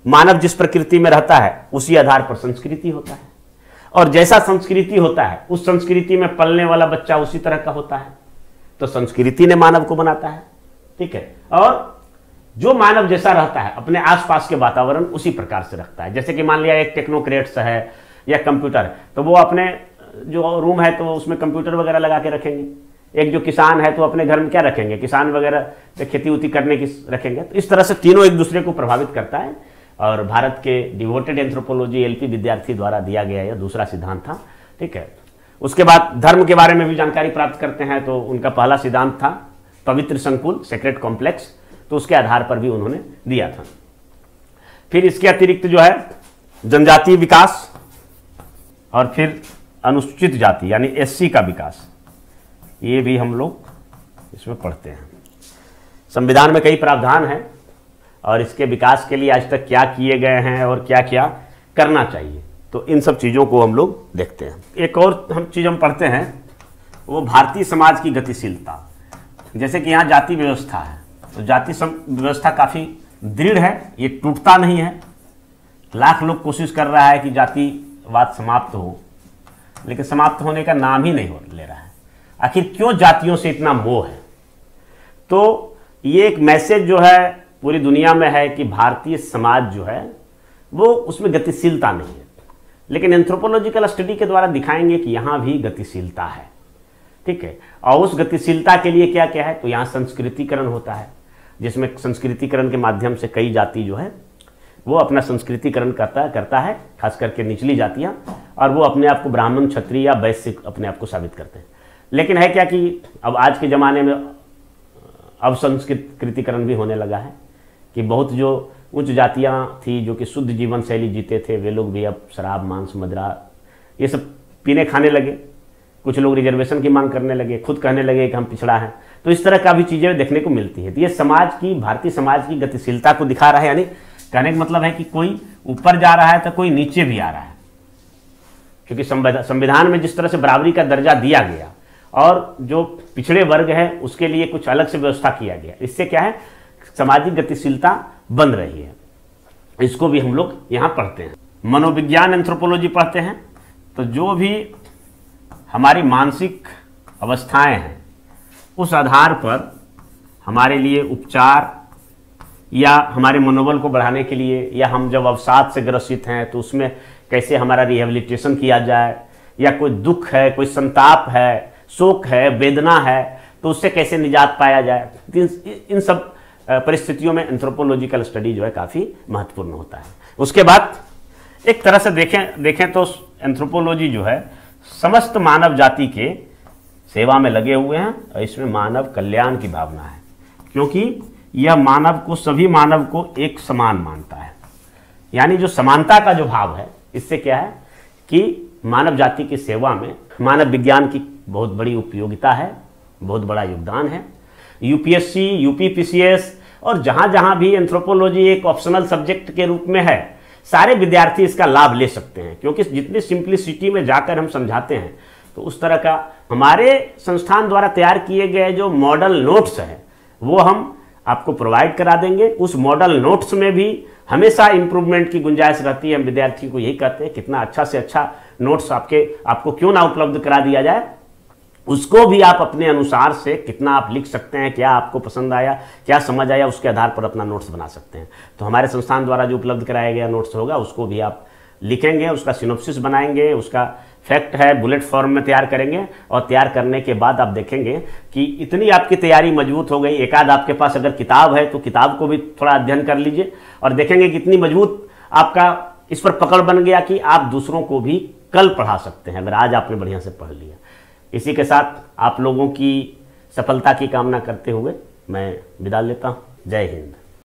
मानव जिस प्रकृति में रहता है उसी आधार पर संस्कृति होता है, और जैसा संस्कृति होता है उस संस्कृति में पलने वाला बच्चा उसी तरह का होता है। तो संस्कृति ने मानव को बनाता है, ठीक है। और जो मानव जैसा रहता है अपने आसपास के वातावरण उसी प्रकार से रखता है। जैसे कि मान लिया एक टेक्नोक्रेट्स है या कंप्यूटर है, तो वो अपने जो रूम है तो उसमें कंप्यूटर वगैरह लगा के रखेंगे। एक जो किसान है तो अपने घर में क्या रखेंगे, किसान वगैरह खेती उती करने की रखेंगे। तो इस तरह से तीनों एक दूसरे को प्रभावित करता है। और भारत के डिवोटेड एंथ्रोपोलॉजी एलपी विद्यार्थी द्वारा दिया गया यह दूसरा सिद्धांत था, ठीक है। उसके बाद धर्म के बारे में भी जानकारी प्राप्त करते हैं, तो उनका पहला सिद्धांत था पवित्र संकुल, सेक्रेट कॉम्प्लेक्स, तो उसके आधार पर भी उन्होंने दिया था। फिर इसके अतिरिक्त जो है जनजातीय विकास और फिर अनुसूचित जाति यानी एससी का विकास, ये भी हम लोग इसमें पढ़ते हैं। संविधान में कई प्रावधान हैं और इसके विकास के लिए आज तक क्या किए गए हैं और क्या क्या करना चाहिए, तो इन सब चीज़ों को हम लोग देखते हैं। एक और चीज़ हम पढ़ते हैं वो भारतीय समाज की गतिशीलता। जैसे कि यहाँ जाति व्यवस्था है, तो जाति व्यवस्था काफ़ी दृढ़ है, ये टूटता नहीं है। लाख लोग कोशिश कर रहा है कि जातिवाद समाप्त हो, लेकिन समाप्त होने का नाम ही नहीं ले रहा है। आखिर क्यों जातियों से इतना मोह है? तो ये एक मैसेज जो है पूरी दुनिया में है कि भारतीय समाज जो है वो उसमें गतिशीलता नहीं है, लेकिन एंथ्रोपोलॉजिकल स्टडी के द्वारा दिखाएंगे कि यहाँ भी गतिशीलता है, ठीक है। और उस गतिशीलता के लिए क्या क्या है, तो यहाँ संस्कृतिकरण होता है, जिसमें संस्कृतिकरण के माध्यम से कई जाति जो है वो अपना संस्कृतिकरण करता है, खास करके निचली जातियाँ, और वो अपने आप को ब्राह्मण, क्षत्रिय या वैश्य अपने आप को साबित करते हैं। लेकिन है क्या कि अब आज के ज़माने में अब संस्कृतिकरण भी होने लगा है कि बहुत जो उच्च जातियाँ थी जो कि शुद्ध जीवन शैली जीते थे, वे लोग भी अब शराब, मांस, मदिरा ये सब पीने खाने लगे। कुछ लोग रिजर्वेशन की मांग करने लगे, खुद कहने लगे कि हम पिछड़ा हैं। तो इस तरह का भी चीज़ें देखने को मिलती है। तो ये समाज की, भारतीय समाज की गतिशीलता को दिखा रहा है। यानी कहने का मतलब है कि कोई ऊपर जा रहा है तो कोई नीचे भी आ रहा है, क्योंकि संविधान में जिस तरह से बराबरी का दर्जा दिया गया और जो पिछड़े वर्ग है उसके लिए कुछ अलग से व्यवस्था किया गया, इससे क्या है, सामाजिक गतिशीलता बन रही है। इसको भी हम लोग यहाँ पढ़ते हैं। मनोविज्ञान एंथ्रोपोलॉजी पढ़ते हैं तो जो भी हमारी मानसिक अवस्थाएं हैं उस आधार पर हमारे लिए उपचार या हमारे मनोबल को बढ़ाने के लिए, या हम जब अवसाद से ग्रसित हैं तो उसमें कैसे हमारा रिहेबिलिटेशन किया जाए, या कोई दुख है, कोई संताप है, शोक है, वेदना है, तो उससे कैसे निजात पाया जाए, इन सब परिस्थितियों में एंथ्रोपोलॉजिकल स्टडी जो है काफ़ी महत्वपूर्ण होता है। उसके बाद एक तरह से देखें तो एंथ्रोपोलॉजी जो है समस्त मानव जाति के सेवा में लगे हुए हैं और इसमें मानव कल्याण की भावना है, क्योंकि यह मानव को, सभी मानव को एक समान मानता है। यानी जो समानता का जो भाव है, इससे क्या है कि मानव जाति की सेवा में मानव विज्ञान की बहुत बड़ी उपयोगिता है, बहुत बड़ा योगदान है। यूपीएससी, यूपीपीसीएस और जहाँ जहाँ भी एंथ्रोपोलॉजी एक ऑप्शनल सब्जेक्ट के रूप में है, सारे विद्यार्थी इसका लाभ ले सकते हैं, क्योंकि जितनी सिंप्लिसिटी में जाकर हम समझाते हैं तो उस तरह का हमारे संस्थान द्वारा तैयार किए गए जो मॉडल नोट्स हैं वो हम आपको प्रोवाइड करा देंगे। उस मॉडल नोट्स में भी हमेशा इम्प्रूवमेंट की गुंजाइश रहती है। हम विद्यार्थी को यही कहते हैं कितना अच्छा से अच्छा नोट्स आपको क्यों ना उपलब्ध करा दिया जाए, उसको भी आप अपने अनुसार से कितना आप लिख सकते हैं, क्या आपको पसंद आया, क्या समझ आया, उसके आधार पर अपना नोट्स बना सकते हैं। तो हमारे संस्थान द्वारा जो उपलब्ध कराया गया नोट्स होगा उसको भी आप लिखेंगे, उसका सिनोप्सिस बनाएंगे, उसका फैक्ट है बुलेट फॉर्म में तैयार करेंगे और तैयार करने के बाद आप देखेंगे कि इतनी आपकी तैयारी मजबूत हो गई। एक आध आपके पास अगर किताब है तो किताब को भी थोड़ा अध्ययन कर लीजिए और देखेंगे कि इतनी मजबूत आपका इस पर पकड़ बन गया कि आप दूसरों को भी कल पढ़ा सकते हैं, अगर आज आपने बढ़िया से पढ़ लिया। इसी के साथ आप लोगों की सफलता की कामना करते हुए मैं विदा लेता हूँ। जय हिंद।